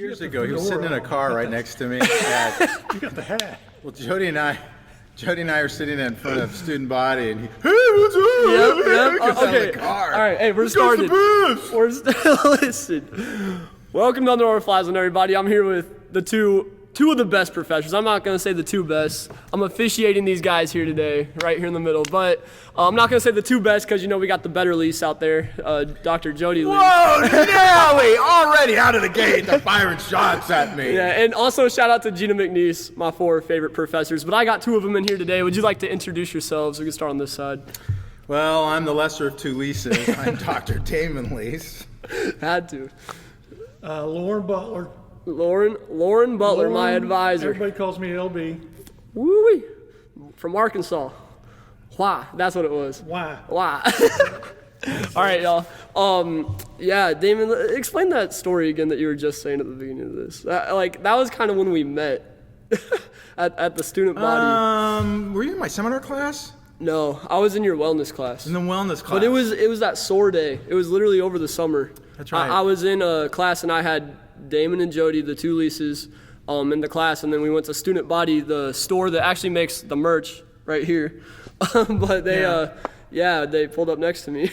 Years ago, he was sitting in a car right next to me. You got the hat. Well, Jody and I are sitting in front of student body, and he, hey, what's up? Yep. Gets out of Okay. the car. All right. Hey, we're started. Listen. Welcome to our FlyZone, everybody. I'm here with the two of the best professors. I'm not going to say the two best. I'm officiating these guys here today, right here in the middle. But I'm not going to say the two best because, we got the better Leiss out there, Dr. Jody Leiss. Whoa, Nelly, already out of the gate, they're firing shots at me. Yeah, and also shout out to Gina McNeese, my 4 favorite professors. But I got 2 of them in here today. Would you like to introduce yourselves? We can start on this side. Well, I'm the lesser of 2 Leisses. I'm Dr. Damon Leiss. Had to. Loren Butler. Loren Butler, my advisor. Everybody calls me LB. Woo-wee. From Arkansas. Why? That's what it was. Why? All right, y'all. Yeah, Damon, explain that story again that you were just saying at the beginning of this. That was kind of when we met at the student body. Were you in my seminar class? No, I was in your wellness class. In the wellness class. But it was that SOAR day. It was literally over the summer. That's right. I was in a class and I had Damon and Jody, the 2 Leisses, in the class, and then we went to student body, the store that actually makes the merch right here. But they pulled up next to me.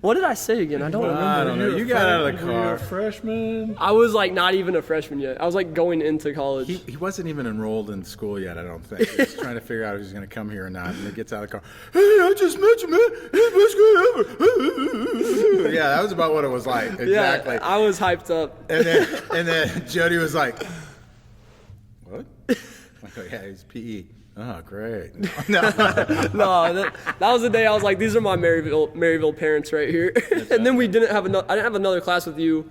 What did I say again? I don't remember. I don't know. You got out of the You were car. a freshman. I was not even a freshman yet. I was going into college. He wasn't even enrolled in school yet, I don't think. He was trying to figure out if he's going to come here or not. And he gets out of the car. Hey, I just met you, man. He's the best guy ever. Yeah, that was about what it was like. Exactly. Yeah, I was hyped up. And then Jody was like, what? I go, yeah, he's PE. Oh, great. No. No, that was the day I was like, these are my Maryville parents right here. And then I didn't have another class with you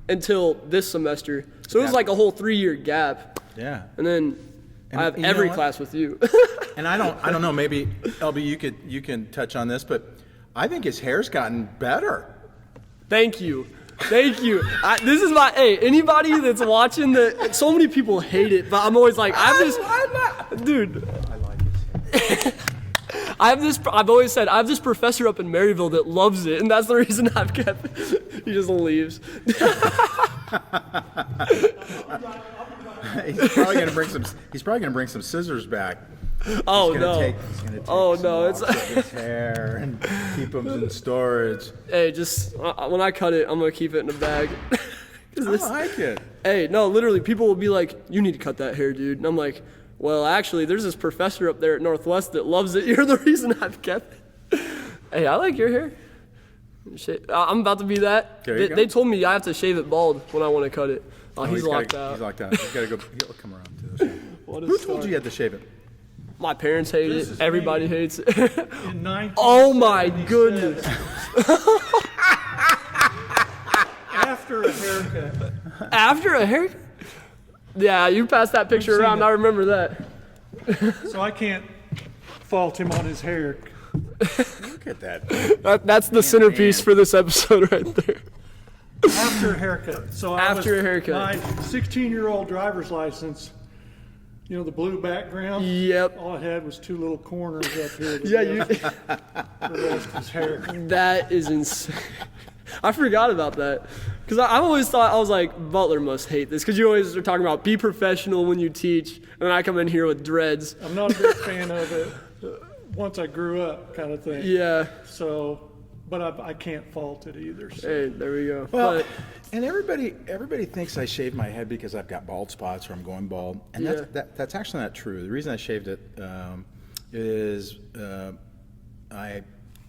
until this semester. So it was like a whole 3-year gap. Yeah. And then I have every class with you. And I don't know, maybe LB you can touch on this, but I think his hair's gotten better. Thank you. This is anybody that's watching so many people hate it, but I'm always like, dude. I like his hair. I've always said, I have this professor up in Maryville that loves it, and that's the reason I've kept it. He just leaves. He's probably gonna bring some scissors back. Oh He's no! gonna take some off his hair and keep them in storage. Hey, just when I cut it, I'm gonna keep it in a bag. I like it. Hey, no, literally, people will be like, "You need to cut that hair, dude," and I'm like, "Well, actually, there's this professor up there at Northwest that loves it. You're the reason I've kept it." Hey, I like your hair. I'm about to be that. They told me I have to shave it bald when I want to cut it. Oh, he's locked out. He's locked out. He's gotta go. He'll come around to this. Who told you you had to shave it? My parents hate it. Everybody hates it. Oh my goodness. After a haircut. After a haircut? Yeah, you passed that picture around. I remember that. So I can't fault him on his hair. Look at that. That's the centerpiece for this episode right there. After a haircut. So After a haircut. My 16-year-old driver's license, the blue background. Yep. All it had was 2 little corners up here. Yeah, The rest was hair. That is insane. I forgot about that. Because I've always thought, I was like, Butler must hate this. Because you always are talking about be professional when you teach. And then I come in here with dreads. I'm not a big fan of it once I grew up kind of thing. Yeah. So, but I can't fault it either. So. Hey, there we go. Well, and everybody thinks I shave my head because I've got bald spots or I'm going bald, and that's actually not true. The reason I shaved it is I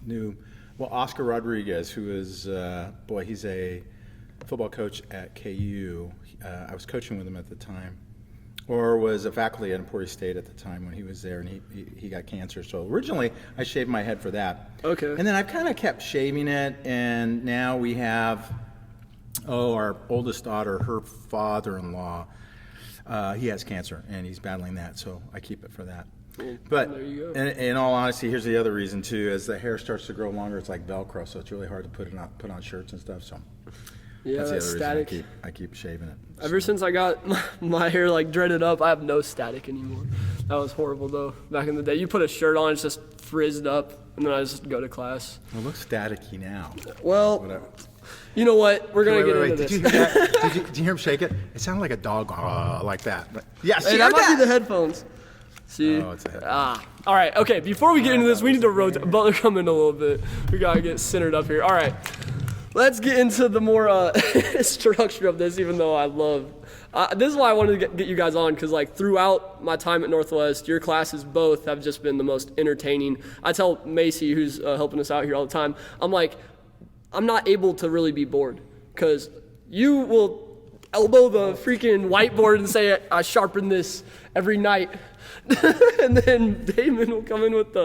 knew Oscar Rodriguez, who is he's a football coach at KU. I was coaching with him at the time, or was a faculty at Emporia State at the time when he was there, and he got cancer. So originally I shaved my head for that. Okay. And then I've kind of kept shaving it, and now we have our oldest daughter, her father-in-law, he has cancer, and he's battling that, so I keep it for that. But there you go. in all honesty, here's the other reason too: as the hair starts to grow longer, it's like Velcro, so it's really hard to put on shirts and stuff. So yeah, that's the other static. reason I keep shaving it. Ever since I got my hair dreaded up, I have no static anymore. That was horrible though. Back in the day, you put a shirt on, it's just frizzed up, and then I just go to class. It looks staticky now. Well, Whatever. You know what? We're gonna get into Did this. you hear that? Did you hear him shake it? It sounded like a dog like that. But, yeah, Hey, that might be the headphones. See? Oh, it's a headphone. All right. Okay. Before we get into this, we need to rotate. Butler, come in a little bit. We gotta get centered up here. All right. Let's get into the more structure of this. Even though I love, this is why I wanted to get you guys on, because like throughout my time at Northwest, your classes both have just been the most entertaining. I tell Macy, who's helping us out here all the time, I'm like, I'm not able to really be bored, because you will elbow the freaking whiteboard and say, I sharpen this every night. And then Damon will come in with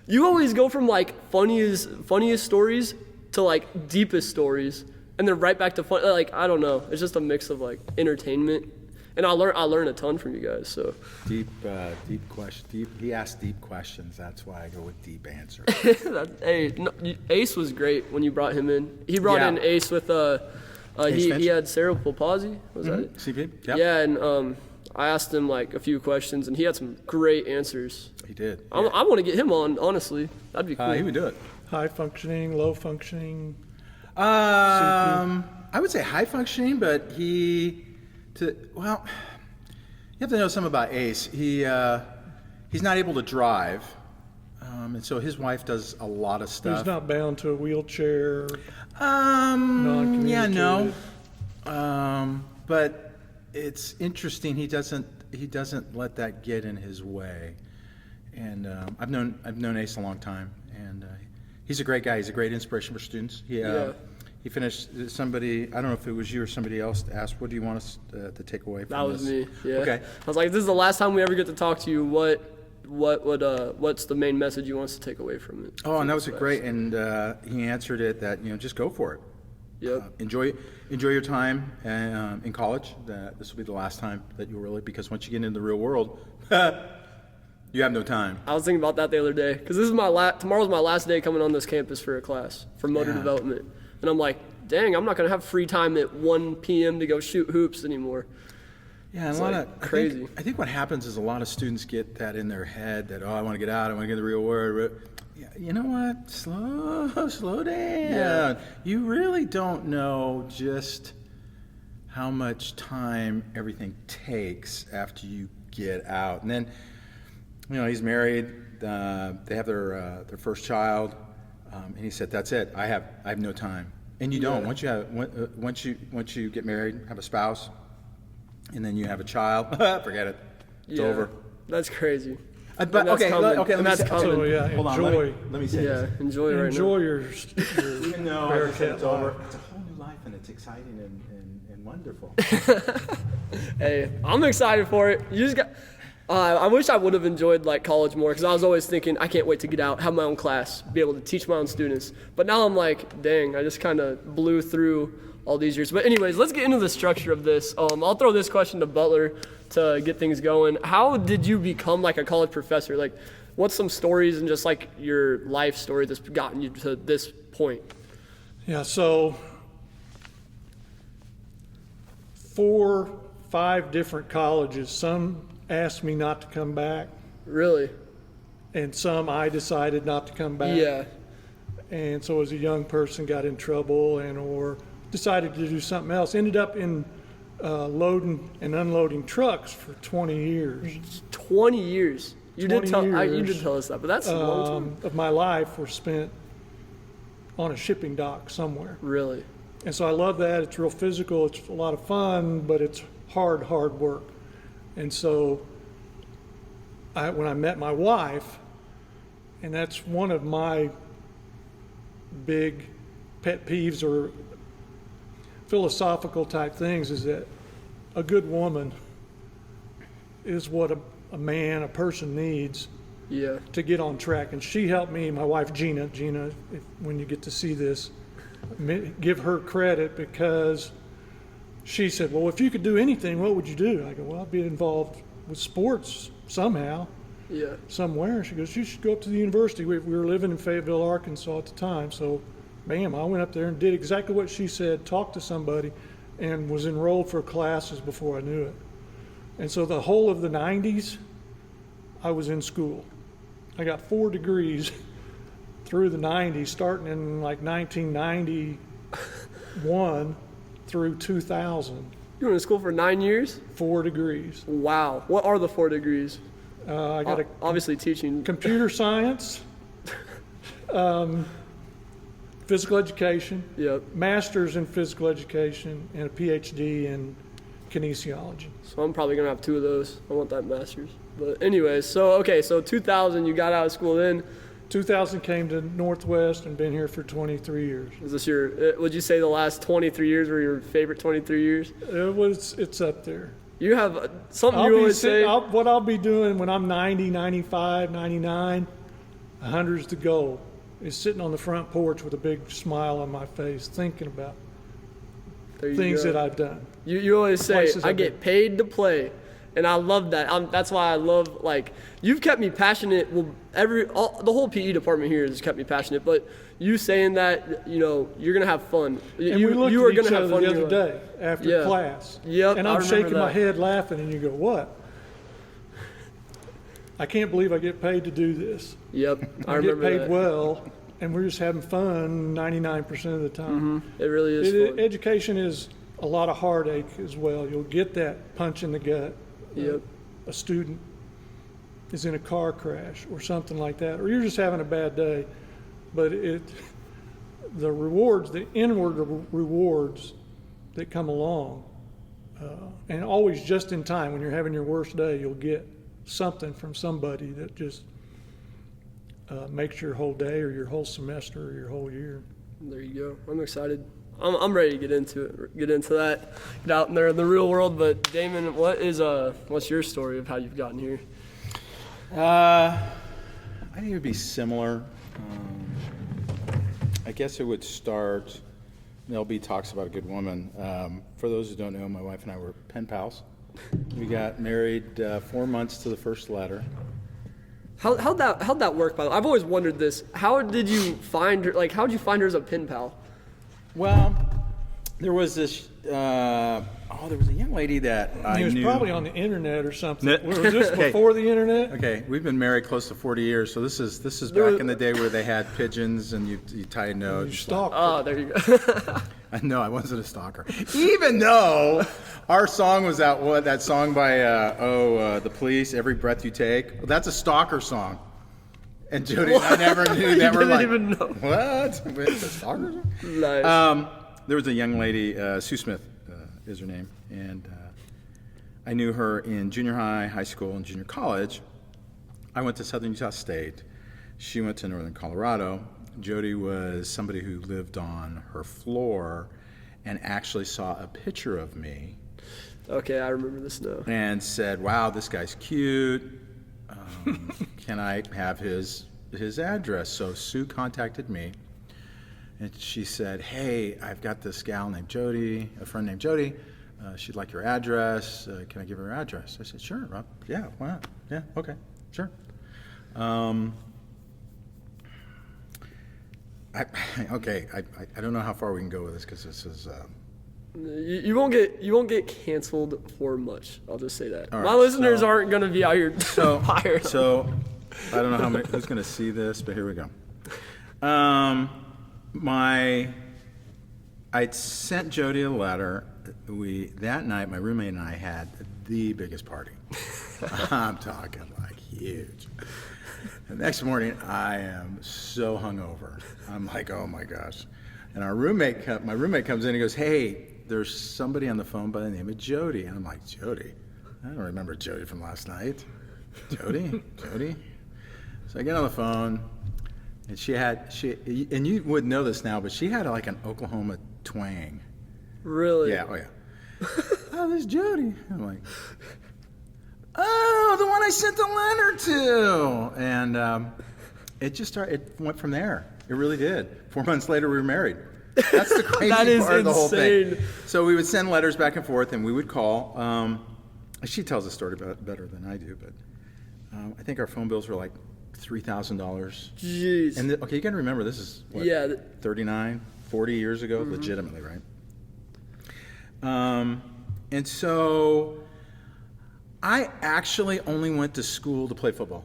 you always go from like funniest stories to like deepest stories, and then right back to fun. Like, I don't know. It's just a mix of like entertainment. And I learn a ton from you guys, so. Deep question. He asked deep questions. That's why I go with deep answers. Hey, no, Ace was great when you brought him in. He brought in Ace with he had cerebral palsy. Was that it? CP. Yep. Yeah, and I asked him like a few questions, and he had some great answers. He did. I want to get him on. Honestly, that'd be cool. He would do it. High functioning, low functioning. I would say high functioning, but you have to know something about Ace. He's not able to drive, and so his wife does a lot of stuff. He's not bound to a wheelchair. Yeah, no. But it's interesting. He doesn't let that get in his way. And I've known Ace a long time, and he's a great guy. He's a great inspiration for students. He finished, I don't know if it was you or somebody else, asked, what do you want us to take away from this? That was me, yeah. Okay. I was like, this is the last time we ever get to talk to you. What's the main message you want us to take away from it? Oh, and that was great, and he answered it that, just go for it. Yep. Enjoy your time in college. This will be the last time that you'll really, because once you get into the real world, you have no time. I was thinking about that the other day, because this is tomorrow's my last day coming on this campus for a class for motor development, and I'm like, dang, I'm not gonna have free time at 1 p.m. to go shoot hoops anymore. Yeah, and crazy. I think what happens is a lot of students get that in their head that, I want to get out, I want to get in the real world. You know what? Slow down. Yeah. You really don't know just how much time everything takes after you get out. And then, he's married. They have their first child, and he said, "That's it. I have no time." And you don't. Once you get married, have a spouse, and then you have a child, forget it. It's over. That's crazy. But okay, let me say, So yeah, hold on, let me say this. Enjoy right enjoy now. your Even though Bearcat it's over, life. it's a whole new life, and it's exciting and wonderful. Hey, I'm excited for it. You just got. I wish I would have enjoyed like college more, because I was always thinking, I can't wait to get out, have my own class, be able to teach my own students. But now I'm like, dang, I just kind of blew through all these years. But anyways, let's get into the structure of this. I'll throw this question to Butler to get things going. How did you become like a college professor? Like, what's some stories and just like your life story that's gotten you to this point? Yeah, so 4, 5 different colleges. Some asked me not to come back, Really? and some I decided not to come back. Yeah. And so as a young person got in trouble or decided to do something else. Ended up in loading and unloading trucks for 20 years. 20 years. You did 20 tell you years, did tell us that, but that's a long time. Of my life were spent on a shipping dock somewhere. Really? And so I love that. It's real physical. It's a lot of fun, but it's hard work. And so when I met my wife, and that's one of my big pet peeves or philosophical type things, is that a good woman is what a person needs to get on track. And she helped me, my wife Gina, when you get to see this, give her credit, because she said, well, if you could do anything, what would you do? I go, well, I'd be involved with sports somehow, somewhere. She goes, you should go up to the university. We were living in Fayetteville, Arkansas at the time. So, bam, I went up there and did exactly what she said, talked to somebody, and was enrolled for classes before I knew it. And so the whole of the 90s, I was in school. I got 4 degrees through the 90s, starting in like 1990. 1 through 2000, You went to school for 9 years? 4 degrees. Wow. What are the 4 degrees? I got a Obviously teaching. computer science, physical education, Yep. master's in physical education, and a PhD in kinesiology. So I'm probably gonna have 2 of those. I want that master's. But anyways, so 2000, you got out of school then. 2000 came to Northwest and been here for 23 years. Is this would you say the last 23 years were your favorite 23 years? It's up there. You have something you always say. What I'll be doing when I'm 90, 95, 99, 100's the goal, is sitting on the front porch with a big smile on my face, thinking about things that I've done. You always say, Places I I've get paid to play. And I love that. That's why I love, like, you've kept me passionate. Well, the whole PE department here has kept me passionate. But you saying that, you're going to have fun. And we looked at each other the other day after class. Yep, and I'm shaking my head laughing, and you go, what? I can't believe I get paid to do this. Yep, I get paid that. well, and we're just having fun 99% of the time. It really is fun. Education is a lot of heartache as well. You'll get that punch in the gut. Yep. A student is in a car crash or something like that, or you're just having a bad day. But the rewards, the inward rewards that come along, and always just in time, when you're having your worst day, you'll get something from somebody that just makes your whole day or your whole semester or your whole year. There you go. I'm excited. I'm ready to get into that, get out in there in the real world. But Damon, what's your story of how you've gotten here? I think it would be similar. I guess it would start. LB talks about a good woman. For those who don't know, my wife and I were pen pals. We got married 4 months to the first letter. How'd that work? By the way, I've always wondered this. How did you find her? Like, how'd you find her as a pen pal? Well, there was this. There was a young lady that I knew. He was probably on the internet or something. Was this before the internet? Okay, we've been married close to 40 years, so this is back in the day where they had pigeons and you tied notes. You stalked. Oh, there you go. No, I wasn't a stalker. Even though our song was out, that song by The Police, "Every Breath You Take." Well, that's a stalker song. And Jody and I never knew that. You didn't even know. What? It's a stalker song? Nice. There was a young lady, Sue Smith is her name, and I knew her in junior high, high school, and junior college. I went to Southern Utah State. She went to Northern Colorado. Jody was somebody who lived on her floor and actually saw a picture of me. Okay, I remember this now. And said, "Wow, this guy's cute. Can I have his address?" So Sue contacted me, and she said, "Hey, I've got this gal named Jody, a friend named Jody. She'd like your address. Can I give her your address?" I said, "Sure, Rob. Yeah, why not? Yeah, okay, sure." I don't know how far we can go with this because this is. You won't get canceled for much. I'll just say that. All My right, listeners aren't gonna be out here fired. So I don't know who's gonna see this, but here we go. I'd sent Jody a letter. That night, my roommate and I had the biggest party. I'm talking like huge. The next morning, I am so hungover. I'm like, oh my gosh. And my roommate comes in and goes, "Hey, there's somebody on the phone by the name of Jody." And I'm like, "Jody? I don't remember Jody from last night. Jody? So I get on the phone, and and you would know this now, but she had like an Oklahoma twang. Really? Yeah, oh yeah. "Oh, this is Jody." I'm like, "Oh, the one I sent the letter to." And it went from there. It really did. 4 months later, we were married. That's the crazy That is part of the whole insane. thing. So we would send letters back and forth, and we would call. She tells the story better than I do, but I think our phone bills were like $3,000. Jeez. And okay, you got to remember, this is what, 39, 40 years ago, legitimately, right? And so I actually only went to school to play football.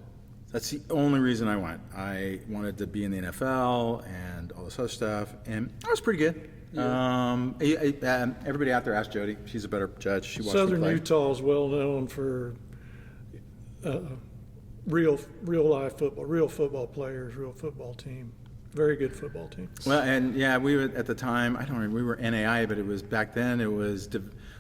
That's the only reason I went. I wanted to be in the NFL and all this other stuff, and I was pretty good. Everybody out there ask Jody. She's a better judge. She watched me Southern play. Utah is well known for real life football, real football players, real football team. Very good football team. Well, and yeah, we were at the time. I don't remember. We were NAI, but it was back then. It was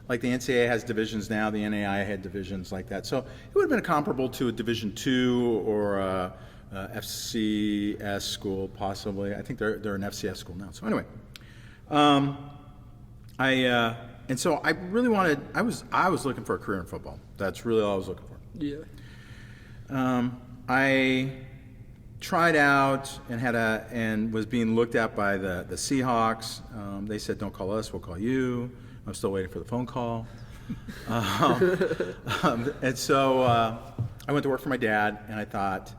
like the NCAA has divisions now. The NAI had divisions like that. So it would have been comparable to a Division II or a FCS school, possibly. I think they're an FCS school now. So anyway, and so I really wanted. I was looking for a career in football. That's really all I was looking for. Yeah. I tried out and was being looked at by the Seahawks. They said, "Don't call us, we'll call you." I'm still waiting for the phone call. And so I went to work for my dad, and I thought,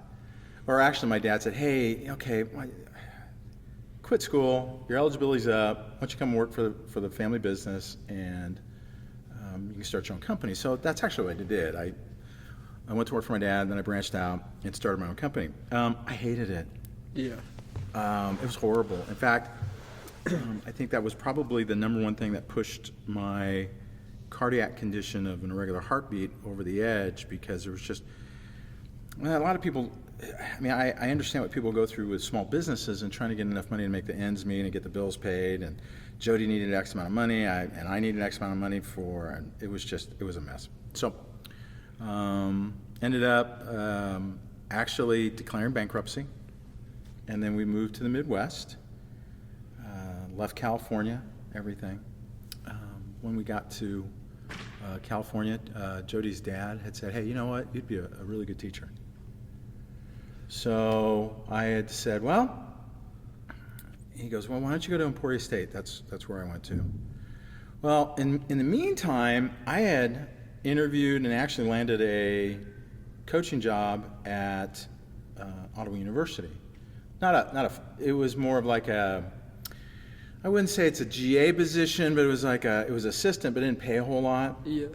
or actually my dad said, "Hey, okay, quit school. Your eligibility's up. Why don't you come work for the family business, and you can start your own company." So that's actually what I did. I went to work for my dad, then I branched out and started my own company. I hated it. Yeah. It was horrible. In fact, I think that was probably the number one thing that pushed my cardiac condition of an irregular heartbeat over the edge, because there was just, well, a lot of people, I mean, I understand what people go through with small businesses and trying to get enough money to make the ends meet and get the bills paid, and Jody needed X amount of money, and I needed X amount of money and it was a mess. So, ended up actually declaring bankruptcy, and then we moved to the Midwest, left California, everything. When we got to California, Jody's dad had said, "Hey, you know what, you'd be a really good teacher." So I had said, well, he goes, "Well, why don't you go to Emporia State?" That's where I went to. Well, in the meantime, I had interviewed and actually landed a coaching job at Ottawa University. It was more of like I wouldn't say it's a GA position, but it was like it was assistant, but it didn't pay a whole lot. Yeah.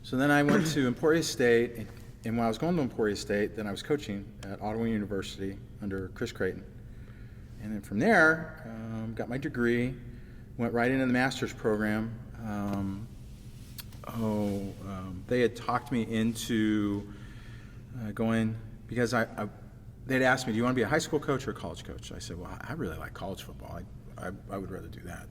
So then I went to Emporia State, and when I was going to Emporia State, then I was coaching at Ottawa University under Chris Creighton. And then from there, got my degree, went right into the master's program. They had talked me into going, because they'd asked me, "Do you want to be a high school coach or a college coach?" I said, "Well, I really like college football. I would rather do that."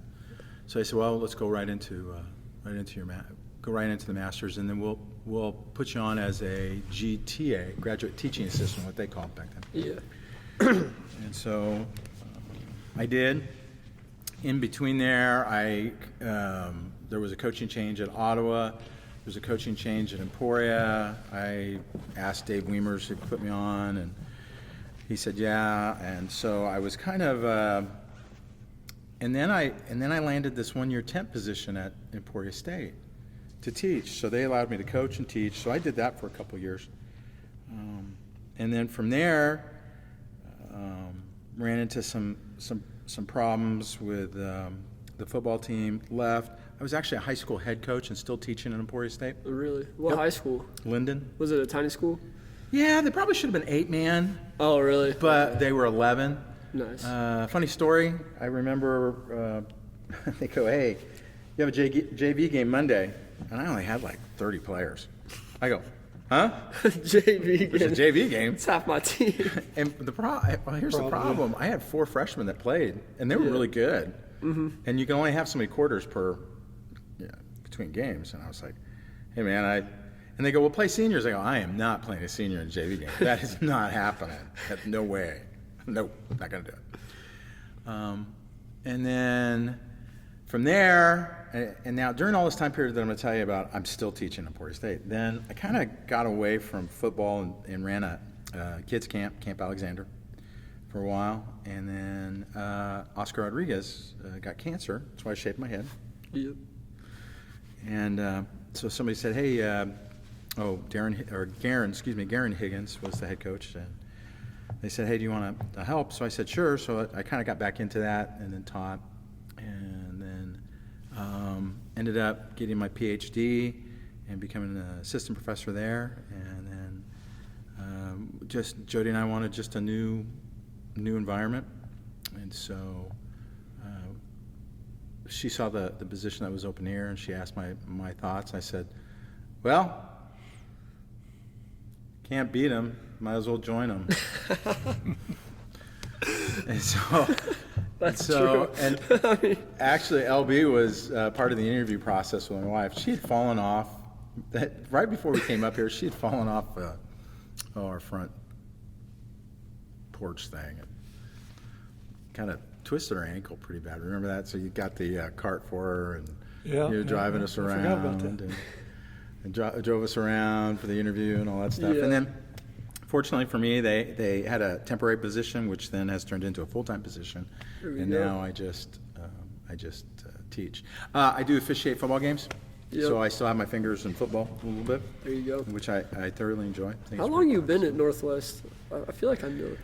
So I said, "Well, let's go right into the masters, and then we'll put you on as a GTA, graduate teaching assistant, what they called it back then." Yeah. And so I did. In between there, there was a coaching change at Ottawa. There was a coaching change at Emporia. I asked Dave Weimers to put me on, and he said yeah. And so I was kind of, and then I landed this one-year temp position at Emporia State to teach. So they allowed me to coach and teach. So I did that for a couple of years, and then from there, ran into some problems with the football team. Left. I was actually a high school head coach and still teaching at Emporia State. Really? What high school? Linden. Was it a tiny school? Yeah, they probably should have been 8-man. Oh, really? But they were 11. Nice. Funny story. I remember they go, "Hey, you have a JV game Monday," and I only had like 30 players. I go, "Huh? JV It's a game. JV game." It's half my team. And here's the problem. I had 4 freshmen that played, and they were really good. Mm-hmm. And you can only have so many quarters between games. And I was like, "Hey, man," and they go, "We'll play seniors." I go, "I am not playing a senior in a JV game. That is not happening. No way. Nope, not going to do it." And then from there, and now during all this time period that I'm going to tell you about, I'm still teaching at Emporia State. Then I kind of got away from football and ran a kids camp, Camp Alexander, for a while. And then Oscar Rodriguez got cancer. That's why I shaved my head. Yep. And so somebody said, "Hey, Garen Higgins was the head coach." And they said, "Hey, do you want to help?" So I said, "Sure." So I kind of got back into that and then taught. And then ended up getting my PhD and becoming an assistant professor there. And then just Jody and I wanted just a new environment. And so she saw the position that was open here, and she asked my thoughts. I said, well, can't beat them, might as well join them. And so, That's true. and actually, LB was part of the interview process with my wife. She had fallen off, right before we came up here, she had fallen off our front porch thing. And kind of twisted her ankle pretty bad. Remember that? So you got the cart for her, and you were driving us around, and drove us around for the interview and all that stuff. Yeah. And then, fortunately for me, they had a temporary position, which then has turned into a full-time position. And now I just teach. I do officiate football games, so I still have my fingers in football a little bit. There you go. Which I thoroughly enjoy. How long have you been at Northwest? I feel like I know.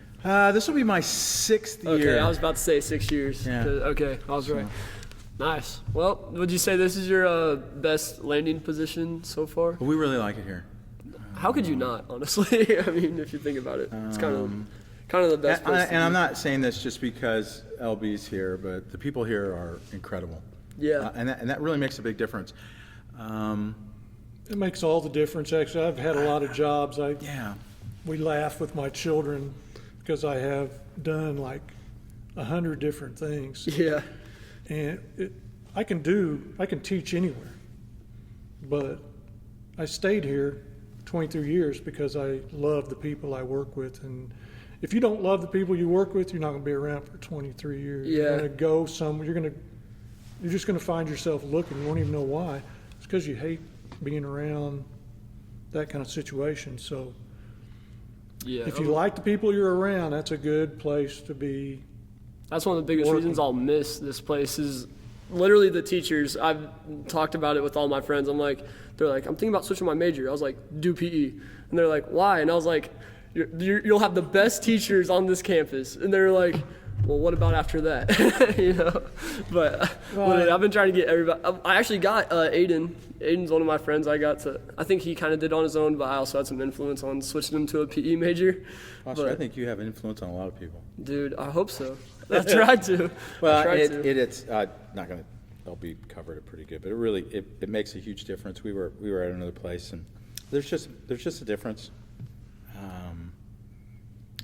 This will be my 6th year. Okay, I was about to say 6 years. Yeah. Okay, I was right. Nice. Well, would you say this is your best landing position so far? But we really like it here. How could you not, honestly? I mean, if you think about it, it's kind of the best place. And I'm not saying this just because LB's here, but the people here are incredible. Yeah. And that really makes a big difference. It makes all the difference. Actually, I've had a lot of jobs. We laugh with my children because I have done like 100 different things. Yeah. And I can teach anywhere, but I stayed here 23 years because I love the people I work with. And if you don't love the people you work with, you're not going to be around for 23 years. Yeah. You're going to go somewhere. You're just going to find yourself looking. You won't even know why. It's because you hate being around that kind of situation. So Yeah. if you like the people you're around, that's a good place to be. That's one of the biggest reasons I'll miss this place is literally the teachers. I've talked about it with all my friends. They're like, I'm thinking about switching my major. I was like, do PE. And they're like, why? And I was like, you'll have the best teachers on this campus. And they're like, well, what about after that? You know? But I've been trying to get everybody. I actually got Aiden. Aiden's one of my friends. I think he kind of did on his own, but I also had some influence on switching him to a PE major. Foster, I think you have influence on a lot of people. Dude, I hope so. I tried to. Well, it's not going to. LB covered it pretty good, but it makes a huge difference. We were at another place, and there's just a difference.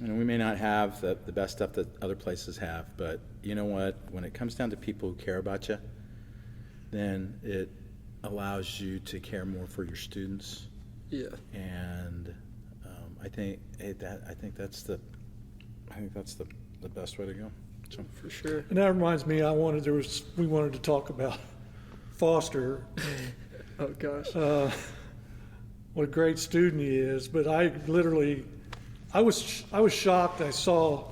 We may not have the best stuff that other places have, but you know what? When it comes down to people who care about you, then it allows you to care more for your students. Yeah. And I think that's the best way to go. So. For sure. And that reminds me, we wanted to talk about Foster. Oh gosh. What a great student he is. But I was shocked. I saw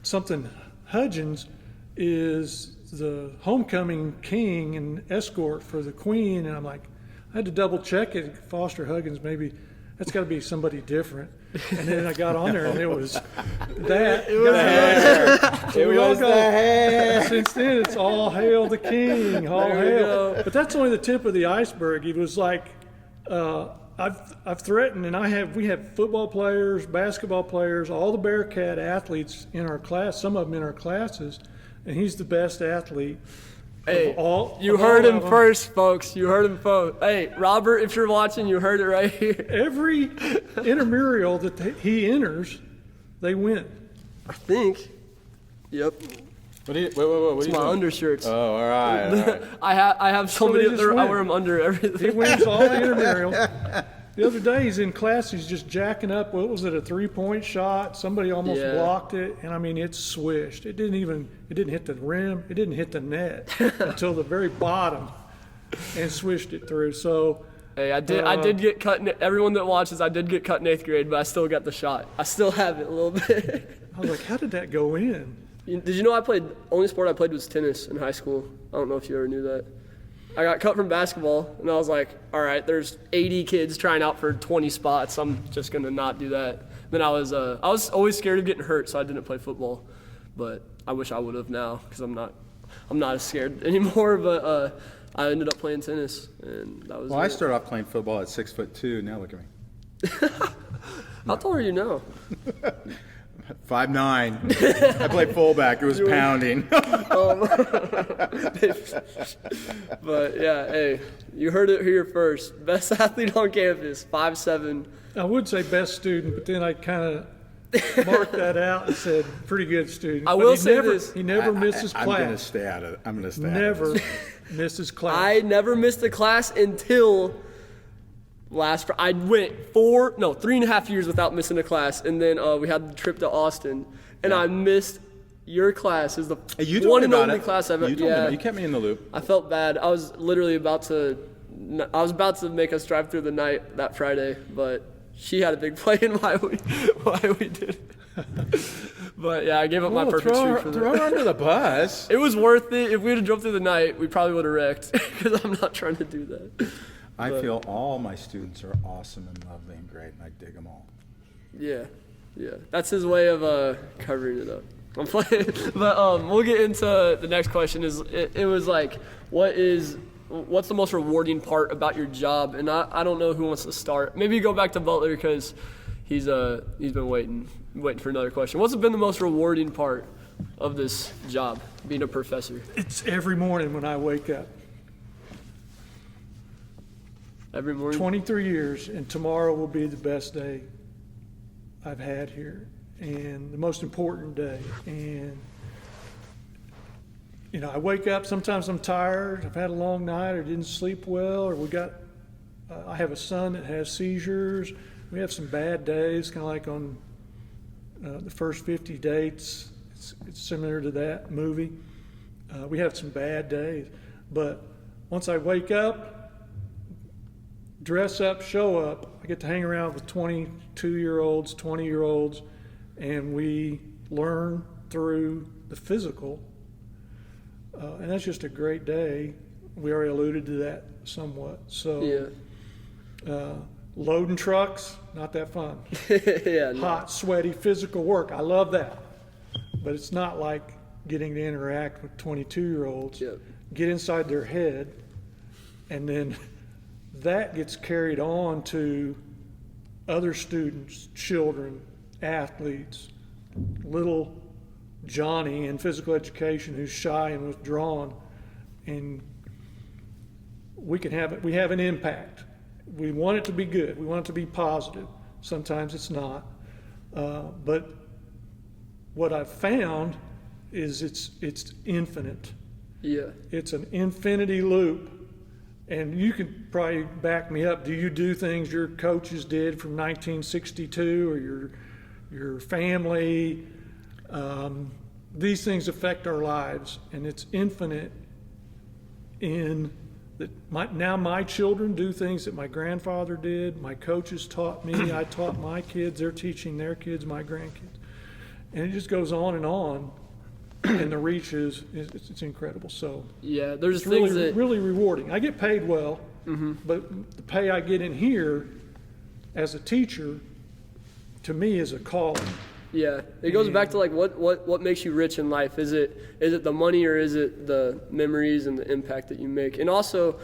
something. Hudgens is the homecoming king and escort for the queen, and I'm like, I had to double check it. Foster Huggins, maybe that's got to be somebody different. And then I got on there, and it was that. It was the hair. So we all go. Since then, it's all hail the king, all hail. But that's only the tip of the iceberg. He was like, I've threatened, and we have football players, basketball players, all the Bearcat athletes in our class. Some of them in our classes, and he's the best athlete. Hey, you heard him first, folks. You heard him first. Hey, Robert, if you're watching, you heard it right here. Every intramural that he enters, they win. I think. Yep. What are you It's my undershirts. Oh, all right. I have somebody up there. I wear them under everything. He wins all the intramural. The other day he's in class, he's just jacking up, what was it, a 3-point shot? Somebody almost blocked it, and I mean, it swished. It didn't hit the rim, it didn't hit the net until the very bottom, and swished it through. So, hey, I did get cut. Everyone that watches, I did get cut in 8th grade, but I still got the shot. I still have it a little bit. I was like, how did that go in? Did you know only sport I played was tennis in high school? I don't know if you ever knew that. I got cut from basketball, and I was like, all right, there's 80 kids trying out for 20 spots. I'm just going to not do that. Then I was always scared of getting hurt, so I didn't play football. But I wish I would have now because I'm not as scared anymore. But I ended up playing tennis, and that was I started off playing football at 6'2". Now look at me. How tall are you now? 5'9". I played fullback. It was pounding. But yeah, hey, you heard it here first. Best athlete on campus, 5'7". I would say best student, but then I kind of marked that out and said pretty good student. I But will he say never, this. He never misses I'm going to class. stay out of it. I'm going to stay out of Never it. misses class. I never missed a class until I went 3.5 years without missing a class, and then we had the trip to Austin, and I missed your class. Is the Hey, you told one me and about only it. class I've ever. You told me Yeah, about it. You kept me in the loop. I felt bad. I was literally about to make us drive through the night that Friday, but she had a big play in why we did it. But yeah, I gave up my perfect streak for throw that. her under the bus. It was worth it. If we would have drove through the night, we probably would have wrecked, because I'm not trying to do that. I feel all my students are awesome and lovely and great, and I dig them all. Yeah. That's his way of covering it up. I'm playing, but we'll get into the next question. It was like, what's the most rewarding part about your job? And I don't know who wants to start. Maybe go back to Butler, because he's been waiting for another question. What's been the most rewarding part of this job, being a professor? It's every morning when I wake up. Every morning. 23 years, and tomorrow will be the best day I've had here, and the most important day. And I wake up, sometimes I'm tired, I've had a long night, or didn't sleep well, or I have a son that has seizures. We have some bad days, kind of like on the first 50 dates. It's similar to that movie. We have some bad days, but once I wake up, dress up, show up, I get to hang around with 22-year-olds, 20-year-olds, and we learn through the physical. And that's just a great day. We already alluded to that somewhat. So, loading trucks, not that fun. Yeah. No. Hot, sweaty, physical work. I love that. But it's not like getting to interact with 22-year-olds, get inside their head, and then that gets carried on to other students, children, athletes, little Johnny in physical education who's shy and withdrawn, and we have an impact. We want it to be good. We want it to be positive. Sometimes it's not. But what I've found is it's infinite. Yeah. It's an infinity loop. And you could probably back me up. Do you do things your coaches did from 1962, or your family? These things affect our lives, and it's infinite in that now my children do things that my grandfather did, my coaches taught me, I taught my kids, they're teaching their kids, my grandkids. And it just goes on, and the reach it's incredible. So Yeah, there's it's things really, that really rewarding. I get paid well, but the pay I get in here as a teacher, to me, is a calling. Yeah, it goes back to like what makes you rich in life. Is it the money, or is it the memories and the impact that you make? And also,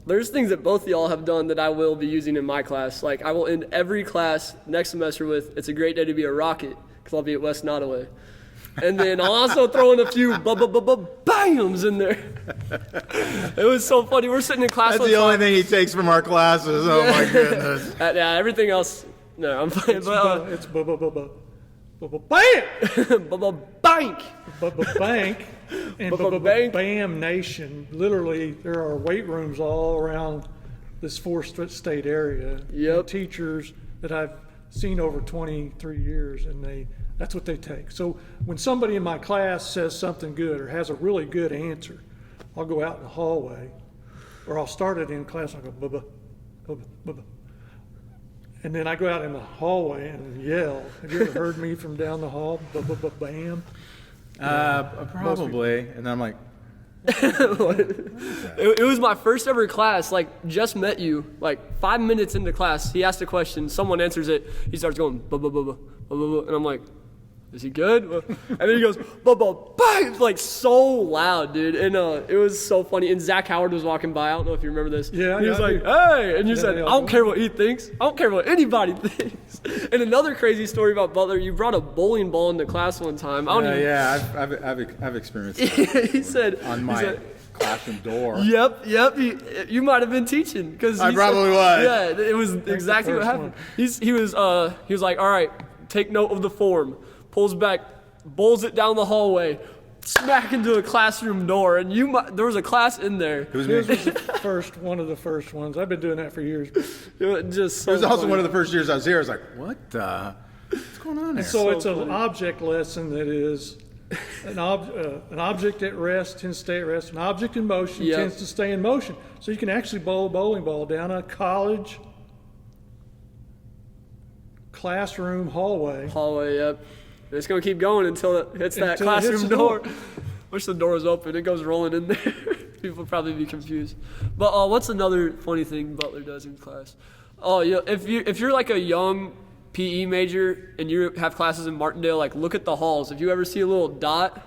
there's things that both of y'all have done that I will be using in my class. Like, I will end every class next semester with, "It's a great day to be a Rocket," because I'll be at West Nottoway. And then I'll also throw in a few bams in there. It was so funny. We're sitting in class. That's the only thing he takes from our classes. Oh my goodness. Yeah, everything else. No, I'm fine. It's bam, Bank. bank, and Bank. Bam Nation. Literally, there are weight rooms all around this four-state area. Yep. And teachers that I've seen over 23 years, and that's what they take. So when somebody in my class says something good or has a really good answer, I'll go out in the hallway, or I'll start it in class and I'll go, bubba. And then I go out in the hallway and yell. Have you ever heard me from down the hall? Bam. Probably. And then I'm like, It was my first ever class, like, just met you, like 5 minutes into class. He asked a question, someone answers it, he starts going, and I'm like, is he good? And then he goes, bang, like so loud, dude. And it was so funny. And Zach Howard was walking by. I don't know if you remember this. Yeah, he was I like, do. hey. And you Yeah, said, yeah, I don't care what he thinks. I don't care what anybody thinks. And another crazy story about Butler, you brought a bowling ball into class one time. I don't even. Yeah, I've experienced that. He said. On my classroom door. Yep. You might have been teaching because I probably was. Yeah, it was exactly what happened. He was like, all right, take note of the form. Pulls back, bowls it down the hallway, smack into a classroom door, and there was a class in there. It was His me. was one of the first ones. I've been doing that for years. It was just so It was also funny. one of the first years I was here. I was like, what's going on here? So it's funny. an object lesson that is an object at rest tends to stay at rest. An object in motion Yep. tends to stay in motion. So you can actually bowl a bowling ball down a college classroom hallway. Yep. And it's gonna keep going until it hits that Until it hits classroom the door. door. Wish the door was open. It goes rolling in there. People would probably be confused. But what's another funny thing Butler does in class? Oh, yeah. If you're like a young PE major and you have classes in Martindale, like look at the halls. If you ever see a little dot,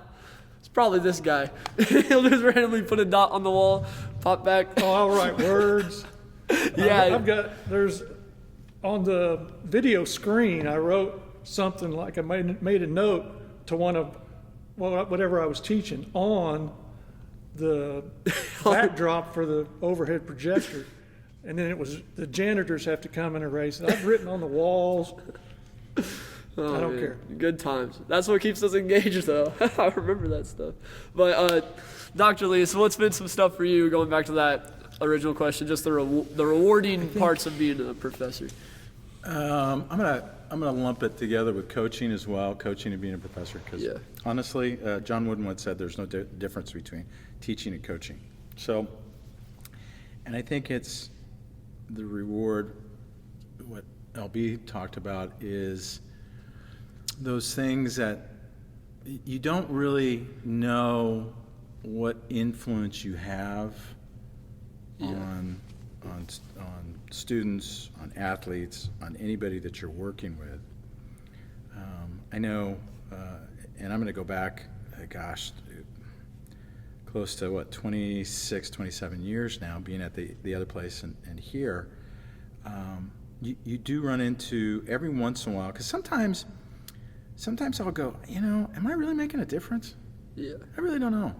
it's probably this guy. He'll just randomly put a dot on the wall, pop back. Oh, I'll write words. Yeah. There's on the video screen, I wrote something like I made a note to one of whatever I was teaching on the backdrop for the overhead projector. And then it was the janitors have to come and erase it. I've written on the walls. Oh, I don't man. care. Good times. That's what keeps us engaged, though. I remember that stuff. But Dr. Leiss, what's been some stuff for you, going back to that original question, just the rewarding parts of being a professor? I'm gonna lump it together with coaching as well, coaching and being a professor. Because honestly, John Wooden once said there's no difference between teaching and coaching. So, and I think it's the reward. What LB talked about is those things that you don't really know what influence you have on students, on athletes, on anybody that you're working with. I know, and I'm going to go back, close to 26, 27 years now, being at the other place and here. You do run into every once in a while, because sometimes I'll go, am I really making a difference? Yeah. I really don't know.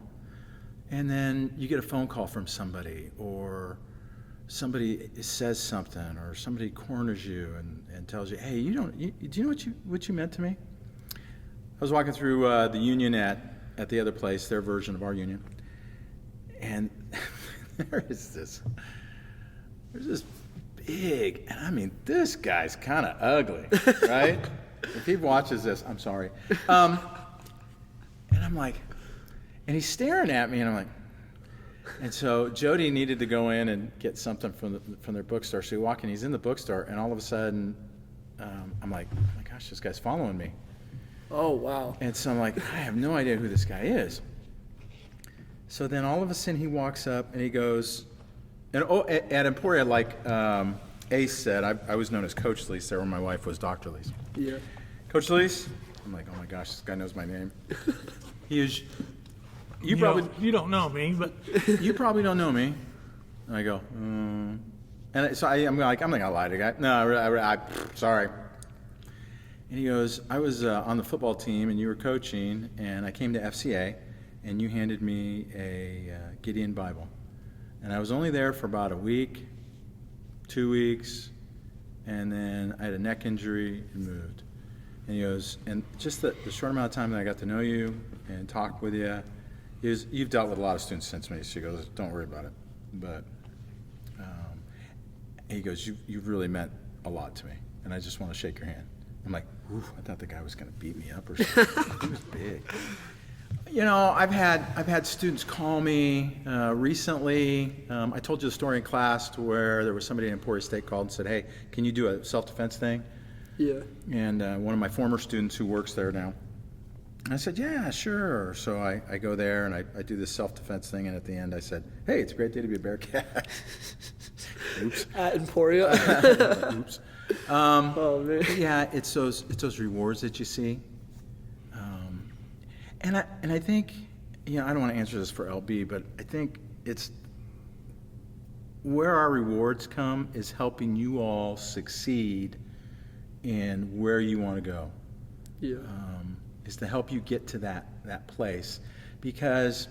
And then you get a phone call from somebody, or somebody says something, or somebody corners you and tells you, hey, do you know what you meant to me? I was walking through the union at the other place, their version of our union, and there's this big, and I mean, this guy's kind of ugly, right? If he watches this, I'm sorry. And I'm like, and he's staring at me, and I'm like, and so Jody needed to go in and get something from their bookstore. So we walk in, he's in the bookstore, and all of a sudden, I'm like, oh my gosh, this guy's following me. Oh, wow. And so I'm like, I have no idea who this guy is. So then all of a sudden he walks up and he goes, and at Emporia, like Ace said, I was known as Coach Leiss there when my wife was Dr. Leiss. Yeah. Coach Leiss? I'm like, oh my gosh, this guy knows my name. He is. You don't know me, but you probably don't know me. And I go, and so I'm like, I'm not gonna lie to the guy. No, I sorry. And he goes, I was on the football team and you were coaching, and I came to FCA, and you handed me a Gideon Bible, and I was only there for about a week, 2 weeks, and then I had a neck injury and moved. And he goes, and just the short amount of time that I got to know you and talk with you. You've dealt with a lot of students since me, so he goes, don't worry about it. But he goes, you've really meant a lot to me, and I just want to shake your hand. I'm like, ooh, I thought the guy was going to beat me up or something. He was big. I've had students call me recently. I told you the story in class to where there was somebody in Emporia State called and said, hey, can you do a self-defense thing? Yeah. And one of my former students who works there now, I said, yeah, sure. So I go there and I do this self-defense thing, and at the end I said, hey, it's a great day to be a Bearcat. Oops. At Emporia. Oops. Oh, man. Yeah, it's those rewards that you see. And I think, I don't want to answer this for LB, but I think it's where our rewards come is helping you all succeed in where you want to go. Yeah. Is to help you get to that place, because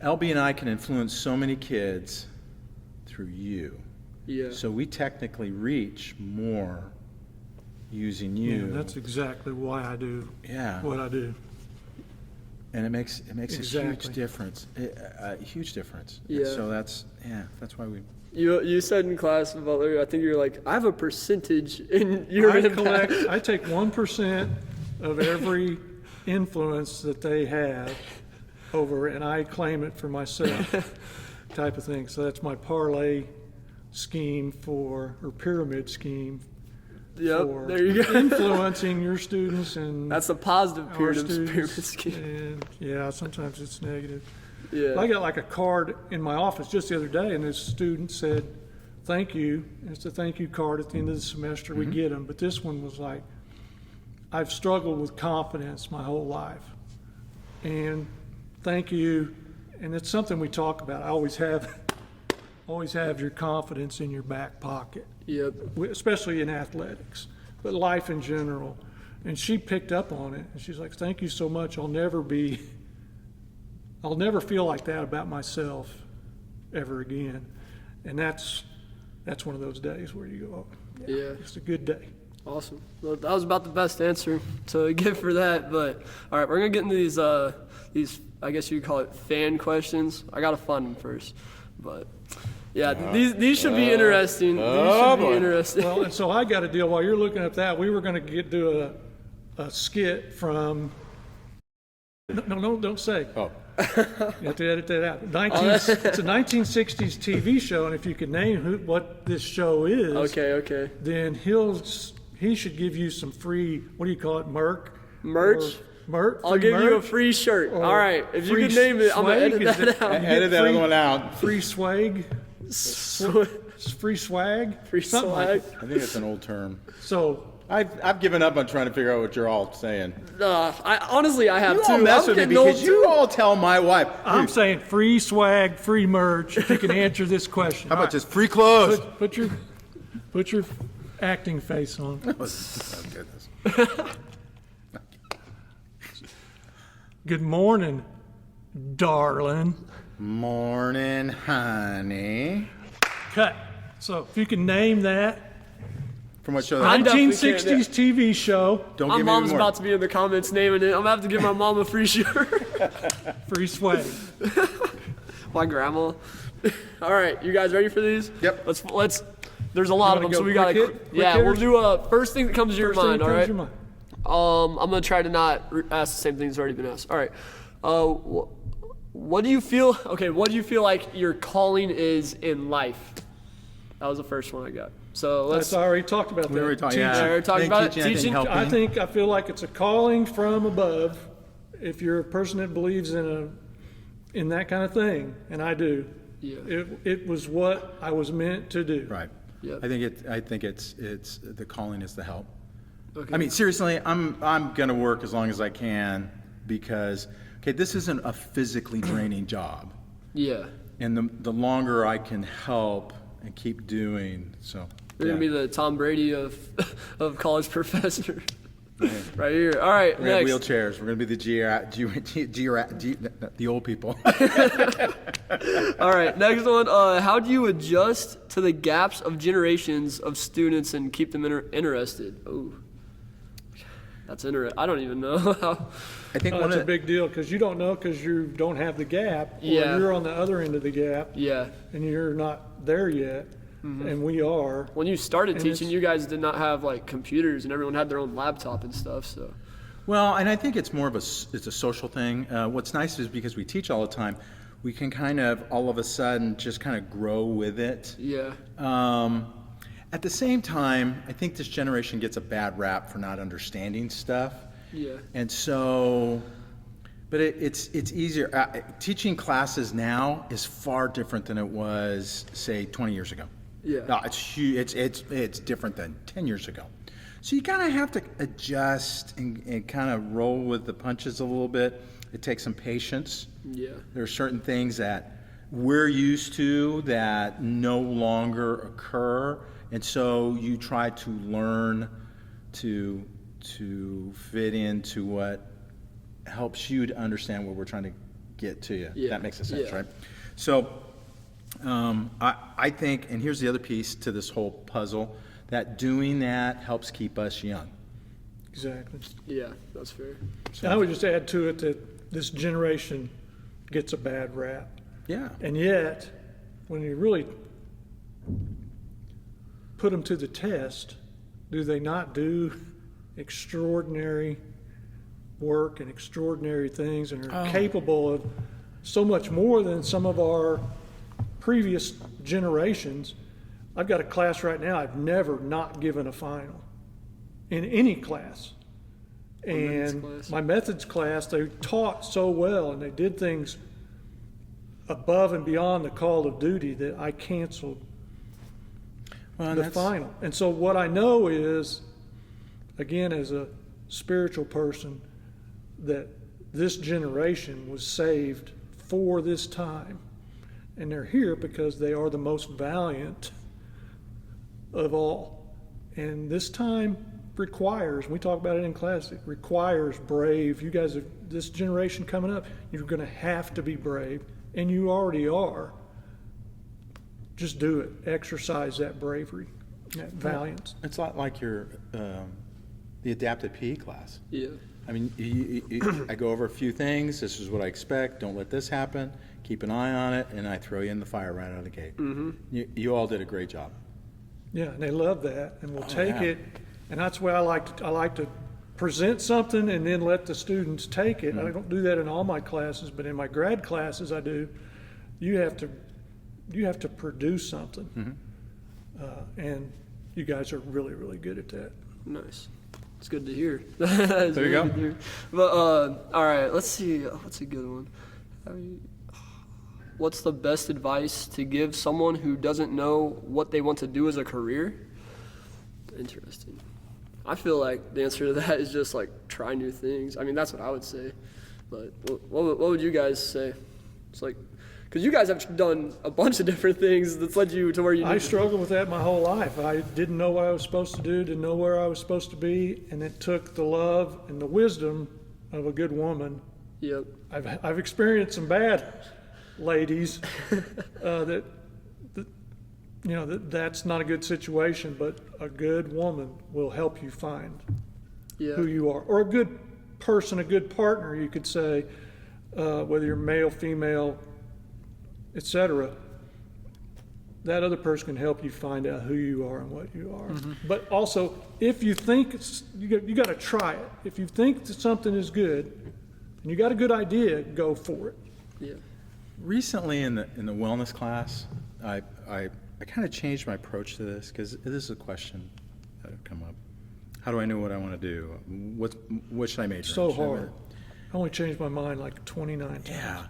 LB and I can influence so many kids through you. Yeah. So we technically reach more using you. Yeah, that's exactly why I do what I do. And it makes a huge Exactly. difference. A huge difference. Yeah. And so that's why we. You said in class, Butler, I think you're like, I have a percentage in your impact. I take 1% of every influence that they have over, and I claim it for myself, type of thing. So that's my parlay scheme or pyramid scheme Yep, for there you go. influencing your students and That's a positive our pyramid students. scheme. And sometimes it's negative. Yeah. I got like a card in my office just the other day, and this student said, "Thank you." And it's a thank you card at the end of the semester. We get them, but this one was like, "I've struggled with confidence my whole life, and thank you." And it's something we talk about. I always have your confidence in your back pocket, Yep. especially in athletics, but life in general. And she picked up on it, and she's like, "Thank you so much. I'll never feel like that about myself ever again." And that's one of those days where you go, Yeah. it's a good day. Awesome. Well, that was about the best answer to give for that. But all right, we're gonna get into these I guess you could call it fan questions. I gotta fund them first, but yeah, these should be interesting. These should be interesting. Well, and so I got a deal while you're looking at that. We were going to do a skit from. No, don't say. Oh. You have to edit that out. It's a 1960s TV show, and if you could name what this show is, Okay. then he should give you some free. What do you call it? Merch. I'll give you a free shirt. Or all right, if you free could name it, I'm gonna swag? edit Is that it- out. Edit that other one out. Free swag. Free swag. Free Something swag. like I think it's an old term. So. I've given up on trying to figure out what you're all saying. I honestly have You too. all mess I'm with me getting old because you too. all tell my wife. I'm saying free swag, free merch. If you can answer this question, How about just free clothes? put your acting face on. Oh, goodness. Good morning, darling. Morning, honey. Cut. So if you can name that From what show? I That? definitely 1960s TV show, Don't My give me mom's more. about to be in the comments naming it. I'm gonna have to give my mom a free shirt. free swag. My grandma. All right, you guys ready for these? Yep. Let's. There's a lot of wanna them, so go we gotta. quick hit? Quick Yeah, we'll hitters? do first thing that comes to your First thing mind. that All comes right. to your mind. I'm gonna try to not ask the same thing that's already been asked. All right. What do you feel? Okay, what do you feel like your calling is in life? That was the first one I got. So let's. I already talked about that. We already talked. Teaching. Yeah. We already talked I think about it. teaching, I think Teaching. helping. I feel like it's a calling from above. If you're a person that believes in that kind of thing, and I do, Yeah. it was what I was meant to do. Right. Yep. I think it's the calling is the help. Okay. I mean, seriously, I'm gonna work as long as I can because this isn't a physically draining job, Yeah. and the longer I can help and keep doing so. You're gonna yeah. be the Tom Brady of college professor. Right here. All right. We're gonna have Next. wheelchairs. We're gonna be the old people. All right. Next one. How do you adjust to the gaps of generations of students and keep them interested? Oh, that's interesting. I don't even know how. I think That's a big deal because you don't know because you don't have the gap, or Yeah. you're on the other end of the gap, Yeah. and you're not there yet, and we are. When you started And teaching, it's- you guys did not have like computers, and everyone had their own laptop and stuff. So. Well, and I think it's more of it's a social thing. What's nice is because we teach all the time, we can kind of all of a sudden just kind of grow with it. Yeah. At the same time, I think this generation gets a bad rap for not understanding stuff. Yeah. And so, but it's easier. Teaching classes now is far different than it was, say, 20 years ago. Yeah. No, it's huge. It's different than 10 years ago. So you kind of have to adjust and kind of roll with the punches a little bit. It takes some patience. Yeah. There are certain things that we're used to that no longer occur, and so you try to learn to fit into what helps you to understand what we're trying to get to you. Yeah. That makes sense, Yeah. right? So I think, and here's the other piece to this whole puzzle, that doing that helps keep us young. Exactly. Yeah, that's fair. And I would just add to it that this generation gets a bad rap. Yeah. And yet, when you really put them to the test, do they not do extraordinary work and extraordinary things and are capable of so much more than some of our previous generations? I've got a class right now, I've never not given a final in any class. And my methods class, they taught so well and they did things above and beyond the call of duty that I canceled the final. And so what I know is, again, as a spiritual person, that this generation was saved for this time. And they're here because they are the most valiant of all. And this time requires, we talk about it in class, it requires brave. You guys, this generation coming up, you're going to have to be brave. And you already are. Just do it. Exercise that bravery, that valiance. It's a lot like your the adapted PE class. Yeah. I mean, I go over a few things. This is what I expect. Don't let this happen. Keep an eye on it, and I throw you in the fire right out of the gate. Mm-hmm. You all did a great job. Yeah, and they love that, and we'll take it. And that's why I like to present something and then let the students take it. I don't do that in all my classes, but in my grad classes I do. You have to produce something, and you guys are really, really good at that. Nice. It's good to hear. There you go. But all right, let's see. What's a good one? What's the best advice to give someone who doesn't know what they want to do as a career? Interesting. I feel like the answer to that is just like try new things. I mean, that's what I would say. But what would you guys say? It's like, because you guys have done a bunch of different things that's led you to where you. I struggled with that my whole life. I didn't know what I was supposed to do, didn't know where I was supposed to be, and it took the love and the wisdom of a good woman. Yep. I've experienced some bad ladies that's not a good situation, but a good woman will help you find who you are. Or a good person, a good partner, you could say, whether you're male, female, etc. That other person can help you find out who you are and what you are. Mm-hmm. But also, if you think you got to try it. If you think that something is good and you got a good idea, go for it. Yeah. Recently in the wellness class, I kind of changed my approach to this because this is a question that would come up. How do I know what I want to do? What should I major in? So hard. I only changed my mind like 29 times. Yeah.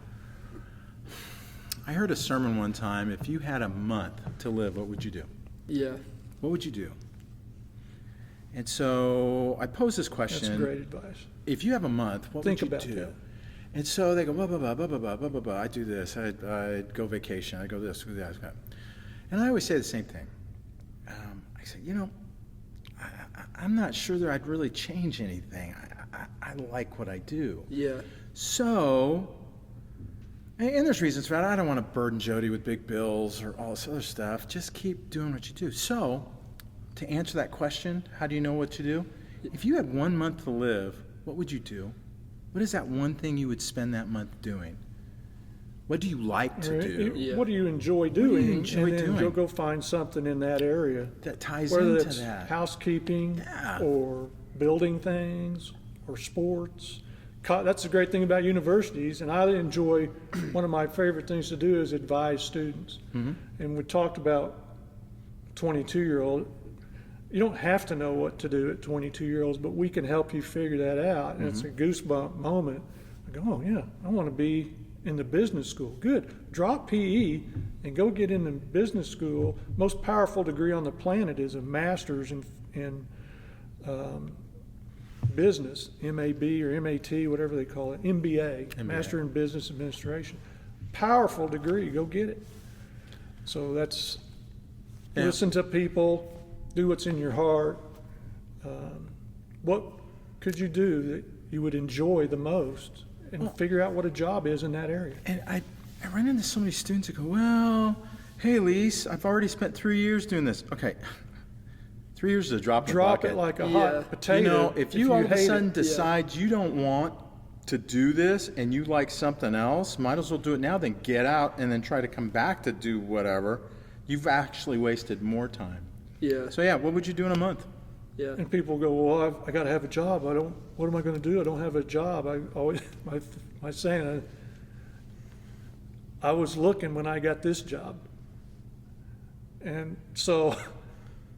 I heard a sermon one time, if you had a month to live, what would you do? Yeah. What would you do? And so I posed this question. That's great advice. If you have a month, what would you do? That. And so they go, blah, blah, blah, blah, blah, blah, blah, blah, blah. I do this. I'd go vacation. I go this, go that. And I always say the same thing. I say, I'm not sure that I'd really change anything. I like what I do. Yeah. So, and there's reasons for that. I don't want to burden Jody with big bills or all this other stuff. Just keep doing what you do. So, to answer that question, how do you know what to do? If you had 1 month to live, what would you do? What is that one thing you would spend that month doing? What do you like to do? Yeah. What do you enjoy doing? What do you enjoy and then doing? You'll go find something in that area That ties whether into it's that. housekeeping Yeah. or building things or sports. That's the great thing about universities, and I enjoy, one of my favorite things to do is advise students. Mm-hmm. And we talked about 22-year-old. You don't have to know what to do at 22-year-olds, but we can help you figure that out. And it's a goosebump moment. I go, oh yeah, I want to be in the business school. Good. Drop PE and go get in the business school. Most powerful degree on the planet is a master's in business, MAB or MAT, whatever they call it, MBA, Master in Business Administration. Powerful degree, go get it. So that's, listen to people, do what's in your heart. What could you do that you would enjoy the most, and figure out what a job is in that area? And I run into so many students that go, well, hey, Lise, I've already spent 3 years doing this. Okay, 3 years is a drop in the bucket. Drop it like a hot potato. You know, if you all of a hate sudden it. decide you don't want to do this and you like something else, might as well do it now, then get out and then try to come back to do whatever. You've actually wasted more time. Yeah. So yeah, what would you do in a month? Yeah. And people go, well, I got to have a job. What am I going to do? I don't have a job. I always, my saying, I was looking when I got this job. And so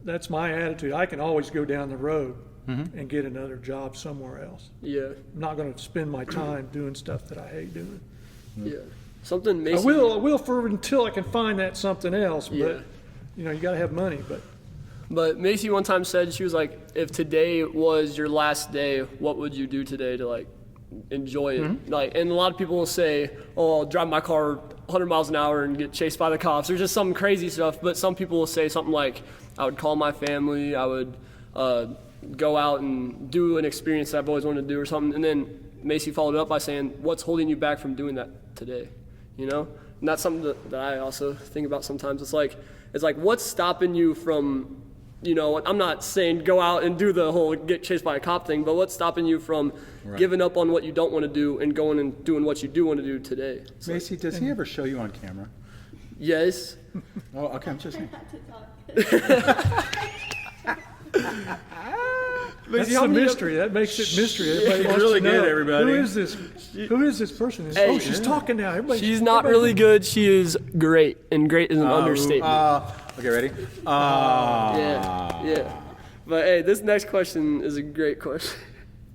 that's my attitude. I can always go down the road and get another job somewhere else. Yeah. I'm not going to spend my time doing stuff that I hate doing. Yeah. Something I Macy. will for until I can find that something else. But Yeah. you know, you got to have money. But Macy one time said, she was like, if today was your last day, what would you do today to like enjoy it? Like, and a lot of people will say, oh, I'll drive my car 100 miles an hour and get chased by the cops, or just some crazy stuff. But some people will say something like, I would call my family, I would go out and do an experience that I've always wanted to do or something. And then Macy followed up by saying, what's holding you back from doing that today? You know? And that's something that I also think about sometimes. It's like what's stopping you from, you know, I'm not saying go out and do the whole get chased by a cop thing, but what's stopping you from giving up on what you don't want to do and going and doing what you do want to do today? It's Macy, like, does he ever show you on camera? yes. Oh, okay, I'm just saying. That's the mystery. That makes it mystery. Everybody wants really to know, good, everybody. Who is this? Who is this person? Hey, she's talking now. She's not really good. She is great, and great is an understatement. Okay, ready? Yeah. But hey, this next question is a great question.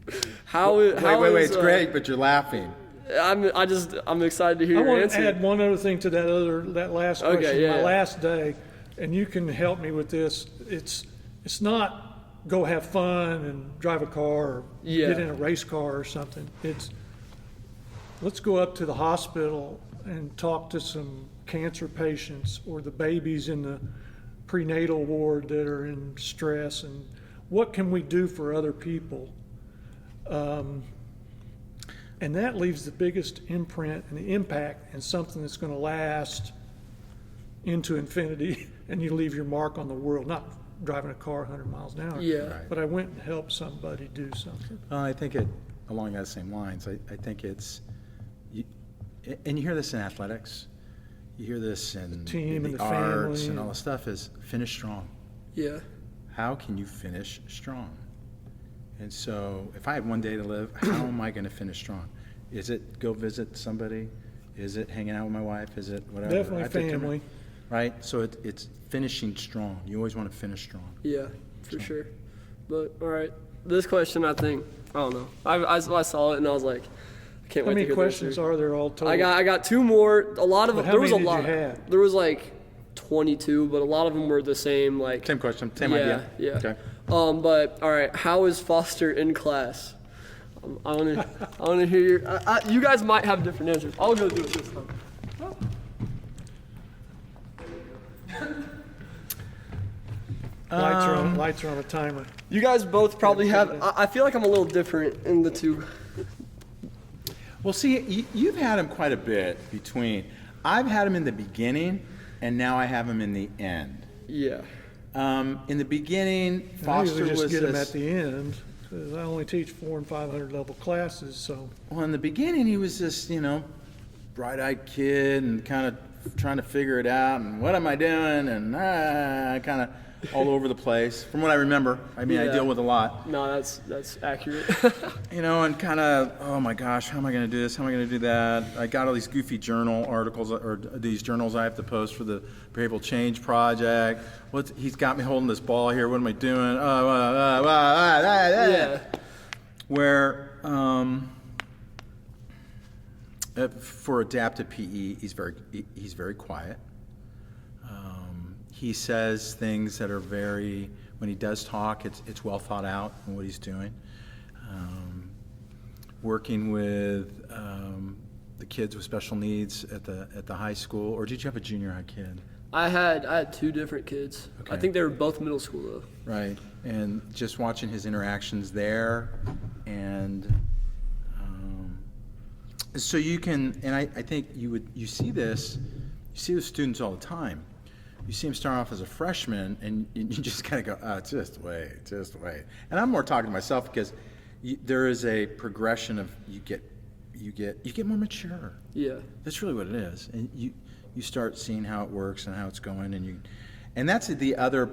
Wait, It's great, but you're laughing. I'm excited to hear I your want answer. to add one other thing to that last question. Okay, yeah. My last day, and you can help me with this. It's not go have fun and drive a car or get in a race car or something. It's let's go up to the hospital and talk to some cancer patients or the babies in the prenatal ward that are in stress, and what can we do for other people? And that leaves the biggest imprint and the impact, and something that's going to last into infinity, and you leave your mark on the world, not driving a car 100 miles an hour. Yeah. Right. But I went and helped somebody do something. I think along those same lines, I think it's, and you hear this in athletics, you hear this in team and the the arts family and all this stuff, is finish strong. Yeah. How can you finish strong? And so if I have one day to live, how am I going to finish strong? Is it go visit somebody? Is it hanging out with my wife? Is it whatever? Definitely family. Right? So it's finishing strong. You always want to finish strong. Yeah, for sure. But all right, this question, I think, I don't know. I saw it and I was like, I can't How wait to many hear questions the answer. are there all told? I got two more. A lot of But how there was a many did lot. you have? There was like 22, but a lot lot of them were the same. Like Same question, same idea. Yeah. Okay. But all right, how is Foster in class? I want to hear your. You guys might have different answers. I'll go do it this time. Lights are on a timer. You guys both probably have. I feel like I'm a little different in the two. Well, see, you've had him quite a bit between. I've had him in the beginning, and now I have him in the end. Yeah. In the beginning, I Foster usually just was get them this. at the end, because I only teach 400 and 500 level classes, so. Well, in the beginning, he was this, bright-eyed kid and kind of trying to figure it out, and what am I doing, and kind of all over the place. From what I remember, I mean, I Yeah. deal with a lot. No, that's accurate. And kind of, oh my gosh, how am I going to do this? How am I going to do that? I got all these goofy journal articles, or these journals I have to post for the Behavioral Change Project. He's got me holding this ball here. What am I doing? Yeah. Where, for adaptive PE, he's very quiet. He says things that are very, when he does talk, it's well thought out in what he's doing. Working with the kids with special needs at the high school, or did you have a junior high kid? I had 2 different kids. Okay. I think they were both middle school though. Right, and just watching his interactions there, and so you can, and I think you see this, you see the students all the time. You see them start off as a freshman, and you just kind of go, oh, just wait. And I'm more talking to myself because there is a progression of you get more mature. Yeah. That's really what it is, and you start seeing how it works and how it's going, and that's the other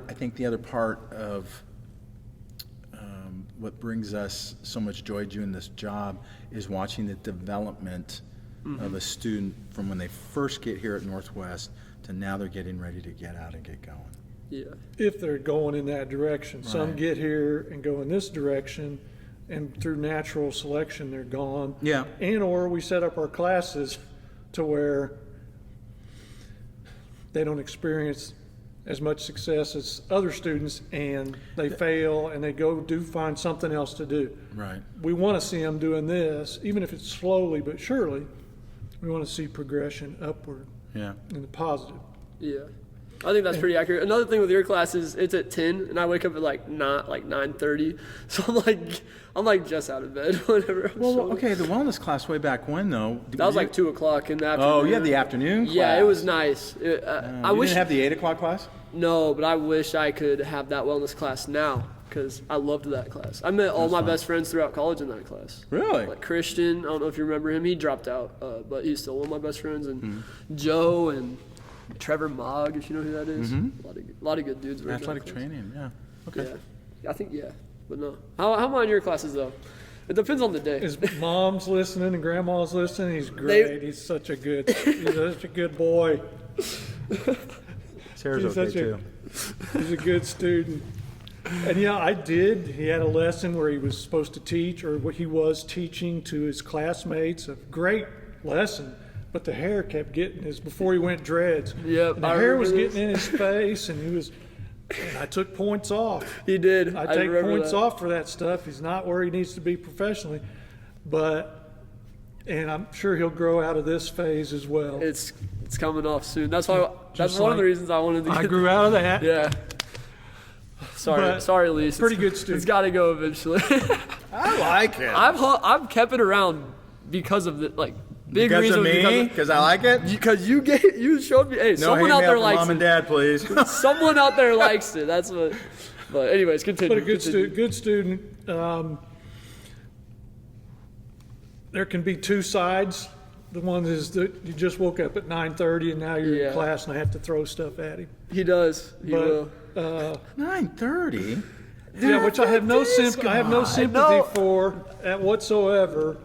part of what brings us so much joy doing this job is watching the development of a student from when they first get here at Northwest to now they're getting ready to get out and get going. Yeah. If they're going in that direction. Some Right. get here and go in this direction, and through natural selection, they're gone. Yeah. And or we set up our classes to where they don't experience as much success as other students, and they fail, and they find something else to do. Right. We want to see them doing this, even if it's slowly but surely. We want to see progression upward Yeah. in the positive. Yeah. I think that's pretty accurate. Another thing with your class is it's at 10, and I wake up at like 9:30, so I'm like just out of bed whenever I'm Well, showing. okay, the wellness class way back when though. That was like 2 o'clock in the afternoon. Oh, you had the afternoon class. Yeah, it was nice. I You wish didn't have the 8 o'clock class. no, but I wish I could have that wellness class now because I loved that class. I met all my best friends throughout college in that class. Really? Like Christian, I don't know if you remember him. He dropped out, but he's still one of my best friends. And Joe and Trevor Mogg, if you know who that is. A lot of good dudes. were in that Athletic class. training. Yeah. Okay. Yeah, I think but no. How am I in your classes though? It depends on the day. His mom's listening and grandma's listening. He's great. He's such a good boy. Sarah's He's okay such a- too. He's a good student. And he had a lesson where he was supposed to teach, or what he was teaching to his classmates, a great lesson, but the hair kept getting before he went dreads. Yep, And the I hair was remember getting in his face, and I took points off. He did. I take remember points that. off for that stuff. He's not where he needs to be professionally, and I'm sure he'll grow out of this phase as well. It's coming off soon. That's why. That's Just one of the like reasons I wanted to. I Get grew out of that. Yeah. But Sorry, Lise. pretty good student. It's got to go eventually. I like it. I've kept it around because of the big Because reason of me? Because I like it? because you showed me. Hey, No someone out hate there mail from likes mom and it. dad, please. Someone out there likes it. That's what. But anyways, continue. But a good continue. student. There can be two sides. The one is that you just woke up at 9:30 and now you're Yeah. in class and I have to throw stuff at him. He does. He will. But 9:30? yeah, which I have no sympathy for whatsoever.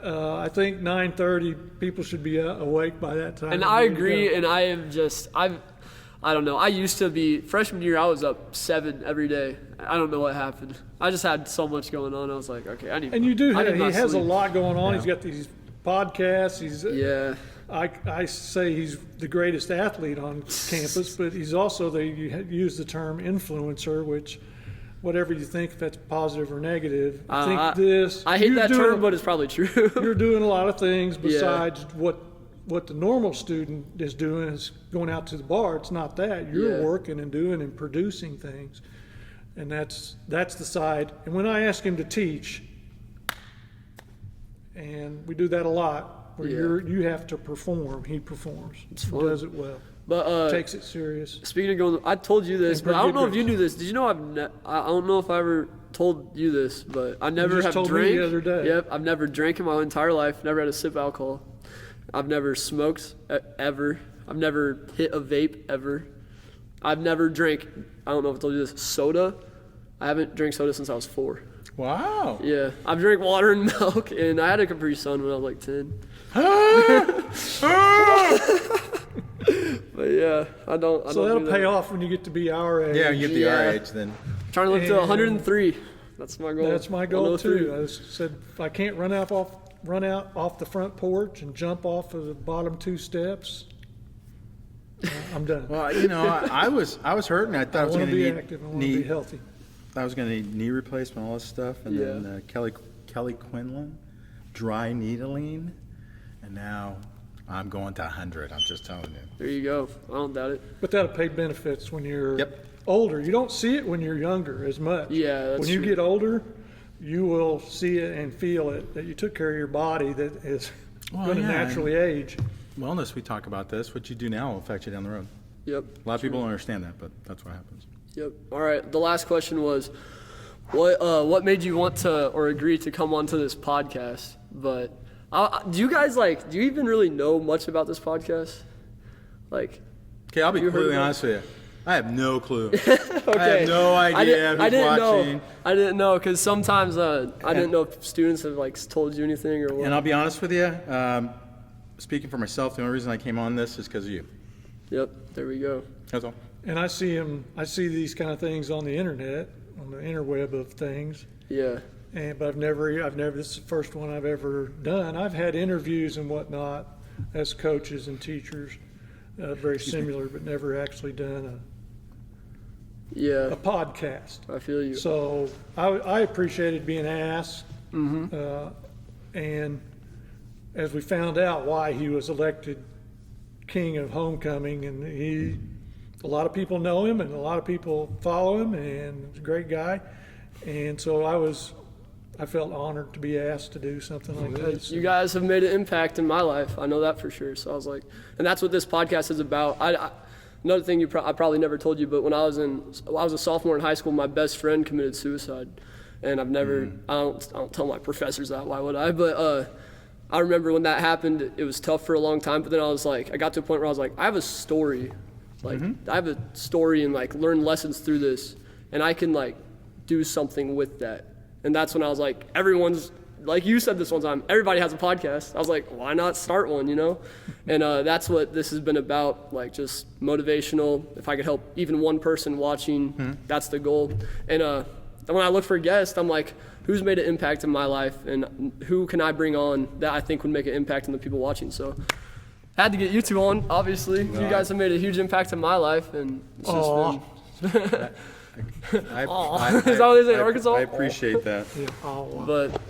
I think 9:30 people should be awake by that time. And I agree, and I am just, I don't know. I used to be, freshman year, I was up 7 every day. I don't know what happened. I just had so much going on. I was like, okay, I need And you do. I need He my has a sleep. lot going on. Yeah. He's got these podcasts. Yeah. I say he's the greatest athlete on campus, but he's also you use the term influencer, which whatever you think, if that's positive or negative. I I hate you're that doing term, but it's probably true. you're doing a lot of things besides what the normal student is doing is going out to the bar. It's not that. You're Yeah. working and doing and producing things. And that's the side. And when I ask him to teach, and we do that a lot, where you have to perform, he performs. It's He fun. does it well. But Takes it serious. speaking of going, I told you this, And but I don't pretty know if good you knew this. Did you know I don't know if I ever told you this, but I never just have told me drank. the other day. Yep, I've never drank in my entire life. Never had a sip of alcohol. I've never smoked ever. I've never hit a vape ever. I've never drank. I don't know if I told you this. Soda. I haven't drank soda since I was 4. Wow. Yeah, I've drank water and milk, and I had a Capri Sun when I was like 10. But yeah, I don't. So that'll do that. pay off when you get to be our age. Yeah, you get the Yeah. RH then. Trying to live to And 103. That's my goal. That's my goal 103. too. I said if I can't run out off the front porch and jump off of the bottom 2 steps, I'm done. Well, I was hurting. I thought I was want going to to be need active. I want to be healthy. I was going to need knee replacement, all this stuff, and then Kelly Quinlan, dry needling, and now I'm going to 100. I'm just telling you. There you go. I don't doubt it. But that'll pay benefits when you're older. You don't see it when you're younger as much. Yeah, that's when you true. get older, you will see it and feel it, that you took care of your body that is going to naturally age. Wellness, we talk about this. What you do now will affect you down the road. Yep. A lot of people don't understand that, but that's what happens. Yep. All right. The last question was, what made you want to or agree to come onto this podcast? But do you guys do you even really know much about this podcast? Okay, I'll be completely honest with you. I have no clue. Okay. I have no idea who's watching. I didn't know because sometimes I didn't know if students have told you anything or what. And I'll be honest with you. Speaking for myself, the only reason I came on this is because of you. Yep. There we go. That's all. And I see these kind of things on the internet, on the interweb of things. Yeah. But I've never, this is the first one I've ever done. I've had interviews and whatnot as coaches and teachers, very similar, but never actually done a podcast. I feel you. So I appreciated being asked. Mm-hmm. And as we found out why he was elected king of homecoming, and a lot of people know him and a lot of people follow him, and he's a great guy. And so I felt honored to be asked to do something like this. You guys have made an impact in my life. I know that for sure. So I was like, and that's what this podcast is about. Another thing I probably never told you, but when I was a sophomore in high school, my best friend committed suicide, and I've never, I don't tell my professors that. Why would I? But I remember when that happened, it was tough for a long time. But then I got to a point where I was like, I have a story, I have a story and learn lessons through this, and I can do something with that. And that's when I was like, everyone's, like you said this one time, everybody has a podcast. I was like, why not start one, And that's what this has been about, just motivational. If I could help even one person watching, that's the goal. And when I look for guests, I'm like, who's made an impact in my life, and who can I bring on that I think would make an impact on the people watching? So had to get you two on, obviously. Right. You guys have made a huge impact in my life, and it's just been... Is that what they say in Arkansas? I appreciate that. But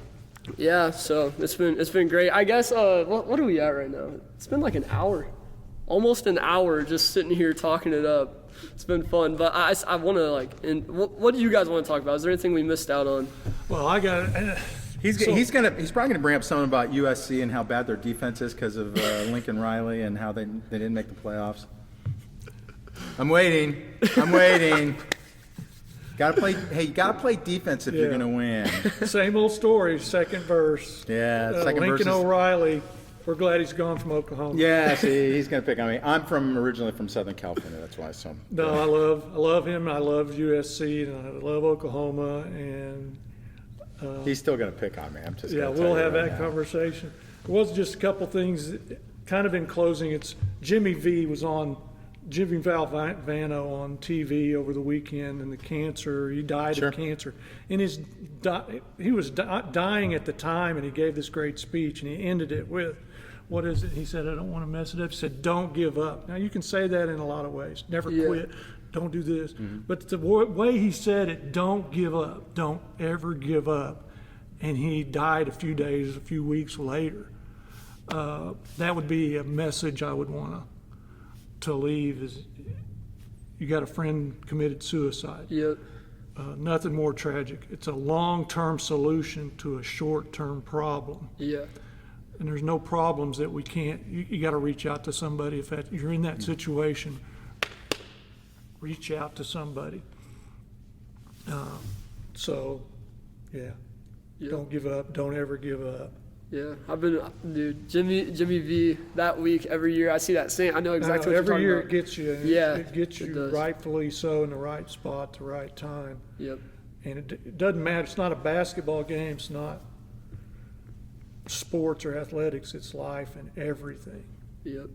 yeah, so it's been great. I guess what are we at right now? It's been an hour, almost an hour, just sitting here talking it up. It's been fun, but I want to what do you guys want to talk about? Is there anything we missed out on? Well, I got. He's probably gonna bring up something about USC and how bad their defense is because of Lincoln Riley and how they didn't make the playoffs. I'm waiting. You gotta play defense if you're gonna win. Same old story, second verse. Yeah, second verse. Lincoln O'Reilly, we're glad he's gone from Oklahoma. Yeah, see, he's gonna pick on me. I'm originally from Southern California, that's why. So no, I love him. I love USC and I love Oklahoma, and he's still gonna pick on me. I'm just we'll have that conversation. It was just a couple things, kind of in closing. It's Jimmy Valvano on TV over the weekend, and the cancer. He died of cancer. And he was dying at the time, and he gave this great speech, and he ended it with, what is it? He said, I don't want to mess it up. He said, don't give up. Now, you can say that in a lot of ways. Never quit. Don't do this. Mm-hmm. But the way he said it, don't give up. Don't ever give up. And he died a few weeks later. That would be a message I would want to leave, is you got a friend committed suicide. Yep. Nothing more tragic. It's a long-term solution to a short-term problem. Yeah. And there's no problems that we can't, you got to reach out to somebody. If you're in that situation, reach out to somebody. Don't give up. Don't ever give up. Yeah, Jimmy V, that week, every year, I see that same, I know exactly what you're talking every year about. It gets you. Yeah. It gets you rightfully so in the right spot, the right time. Yep. And it doesn't matter. It's not a basketball game. It's not sports or athletics. It's life and everything. Yep.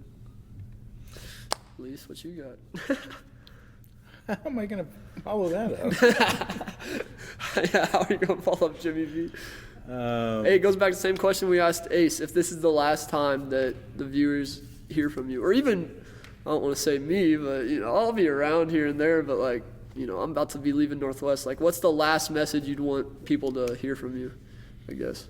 Leiss, what you got? How am I going to follow that up? Yeah, how are you going to follow up Jimmy V? Hey, it goes back to the same question we asked Ace. If this is the last time that the viewers hear from you, or even I don't want to say me, but, I'll be around here and there, but, like, I'm about to be leaving Northwest. Like, what's the last message you'd want people to hear from you, I guess?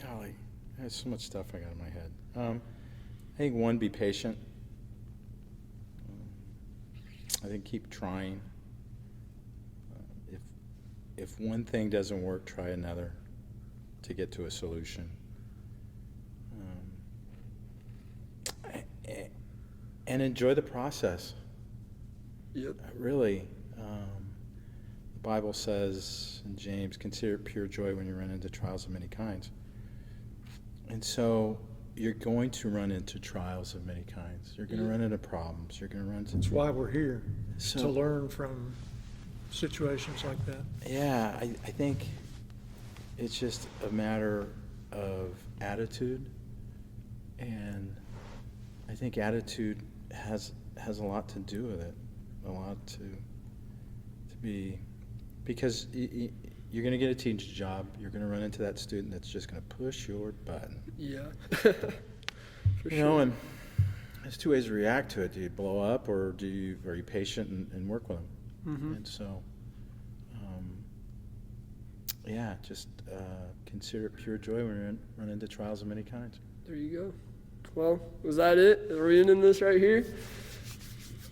Golly, there's so much stuff I got in my head. I think one, be patient. I think keep trying. If one thing doesn't work, try another to get to a solution. And enjoy the process. Yep. Really. The Bible says in James, consider it pure joy when you run into trials of many kinds. And so you're going to run into trials of many kinds. You're going to run into problems. You're going to run into... That's why we're here, So- to learn from situations like that. Yeah, I think it's just a matter of attitude, and I think attitude has a lot to do with it, a lot to be, because you're going to get a teaching job, you're going to run into that student that's just going to push your button. Yeah. And there's two ways to react to it. Do you blow up, or are you patient and work with them? Mm-hmm. And so, just consider it pure joy when you run into trials of many kinds. There you go. Well, was that it? Are we ending this right here?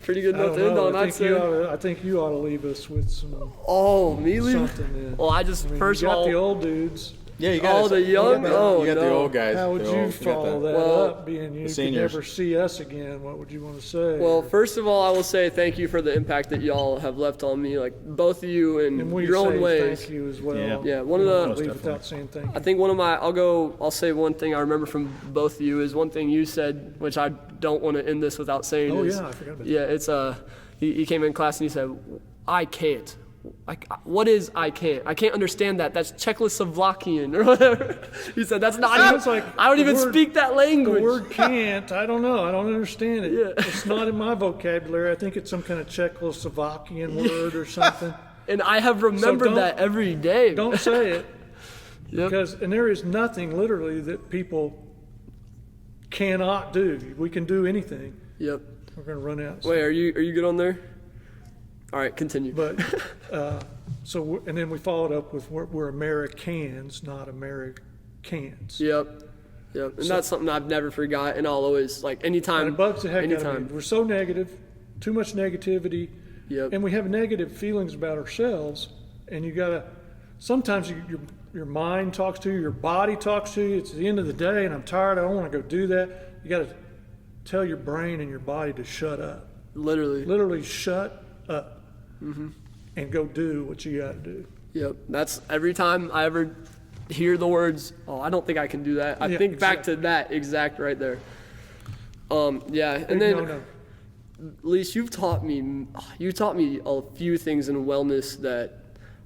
Pretty good note to end on, I'd say. I think you ought to leave us with some Oh, me leaving? something. Then. Well, first you of got all, the old dudes. Yeah, you got the young? You Oh, got the no. old guys. How would the you old- follow that Well, up, being you could seniors. never see us again? What would you want to say? well, first of all, I will say thank you for the impact that y'all have left on me, like both of you in and we your own say ways. thank you as well. Yeah, one of We the- don't Most leave definitely. without saying thank you. I think I'll say one thing I remember from both of you is one thing you said, which I don't want to end this without saying Oh is, yeah, I forgot about that. yeah, it's he came in class and he said, I can't. Like, what is I can't? I can't understand that. That's Czechoslovakian or whatever. He said, that's not Sounds even, like I don't the even word- speak that language. The word can't, I don't know. I don't understand it. Yeah. It's not in my vocabulary. I think it's some kind of Czechoslovakian word or something. And I have remembered don't- that every day. Don't say it. Yep. And there is nothing literally that people cannot do. We can do anything. Yep. We're going to run out. Wait, are you good on there? All right, continue. But and then we followed up with we're Americans, not Americans. Yep. And that's something I've never forgot, and I'll always, like, anytime. And it bugs the heck out of anytime. me. We're so negative, too much negativity, Yep. and we have negative feelings about ourselves. And you gotta sometimes your mind talks to you, your body talks to you. It's the end of the day, and I'm tired. I don't want to go do that. You gotta tell your brain and your body to shut up. Literally shut up. And go do what you got to do. Yep. That's every time I ever hear the words, oh, I don't think I can do that. I think back to that exact right there. Yeah. And then, No. Leiss, you taught me a few things in wellness that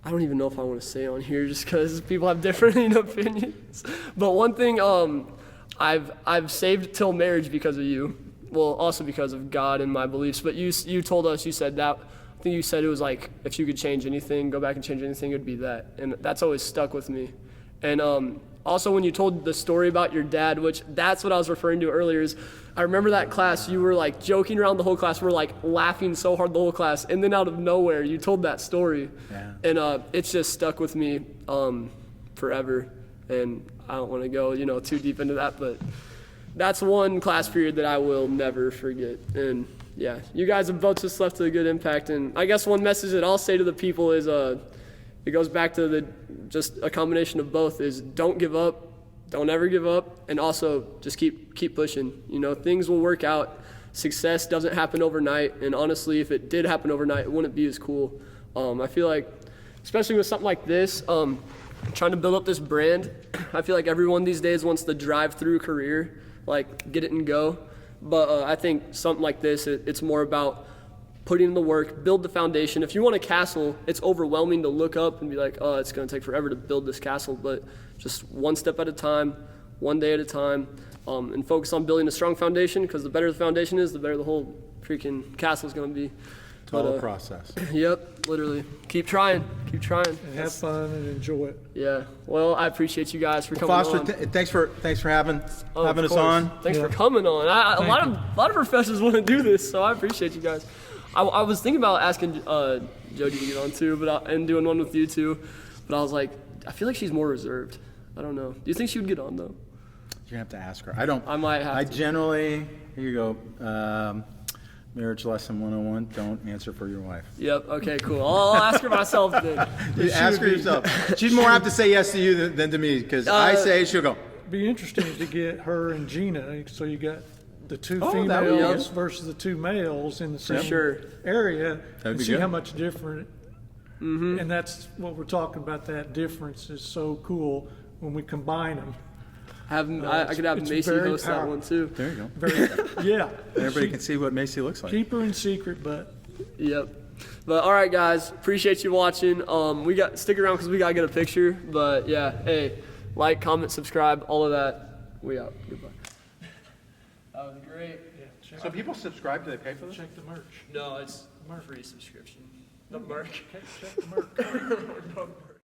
I don't even know if I want to say on here just because people have different opinions. But one thing I've saved till marriage because of you. Well, also because of God and my beliefs. But you told us, you said that, I think you said it was like, if you could change anything, go back and change anything, it would be that. And that's always stuck with me. And also when you told the story about your dad, which that's what I was referring to earlier, is I remember that class, you were like joking around the whole class. We're like laughing so hard the whole class. And then out of nowhere, you told that story. Yeah. And it's just stuck with me forever. And I don't want to go, too deep into that, but that's one class period that I will never forget. And yeah, you guys have both just left a good impact. And I guess one message that I'll say to the people is, it goes back to just a combination of both, is don't give up, don't ever give up, and also just keep pushing. Things will work out. Success doesn't happen overnight, and honestly, if it did happen overnight, it wouldn't be as cool. I feel like, especially with something like this, trying to build up this brand, I feel like everyone these days wants the drive-through career, like get it and go. But I think something like this, it's more about putting in the work, build the foundation. If you want a castle, it's overwhelming to look up and be like, oh, it's going to take forever to build this castle. But just one step at a time, one day at a time, and focus on building a strong foundation, because the better the foundation is, the better the whole freaking castle is going to be. It's all a process. Yep, literally. Keep trying. Keep trying. And have fun and enjoy it. Yeah. Well, I appreciate you guys for coming Foster, on. thanks for having Of us course. on. Thanks Yeah. for coming on. A lot of professors want to do this, so I appreciate you guys. I was thinking about asking Jody to get on too, and doing one with you too, but I was like, I feel like she's more reserved. I don't know. Do you think she would get on though? You're gonna have to ask her. I don't. I might have I to. generally. Here you go. Marriage lesson 101. Don't answer for your wife. Yep. Okay. Cool. I'll ask her myself then. You ask her yourself. She'd more have to say yes to you than to me, because I say she'll go. Be interesting to get her and Gina, so you got the two Oh, that would be females good. versus the two males in the same Sure. area, That'd and be see good. how much different. And that's what we're talking about. That difference is so cool when we combine them. I could have it's Macy very host that powerful. one too. There you go. Very, yeah. Everybody can see what Macy looks like. Keep her in secret, but Yep. But all right, guys, appreciate you watching. Stick around because we gotta get a picture. But yeah, hey, like, comment, subscribe, all of that. We out. Goodbye. That was great. So people subscribe. Do they pay for this? check the merch. No, it's free subscription. The merch. Check the merch.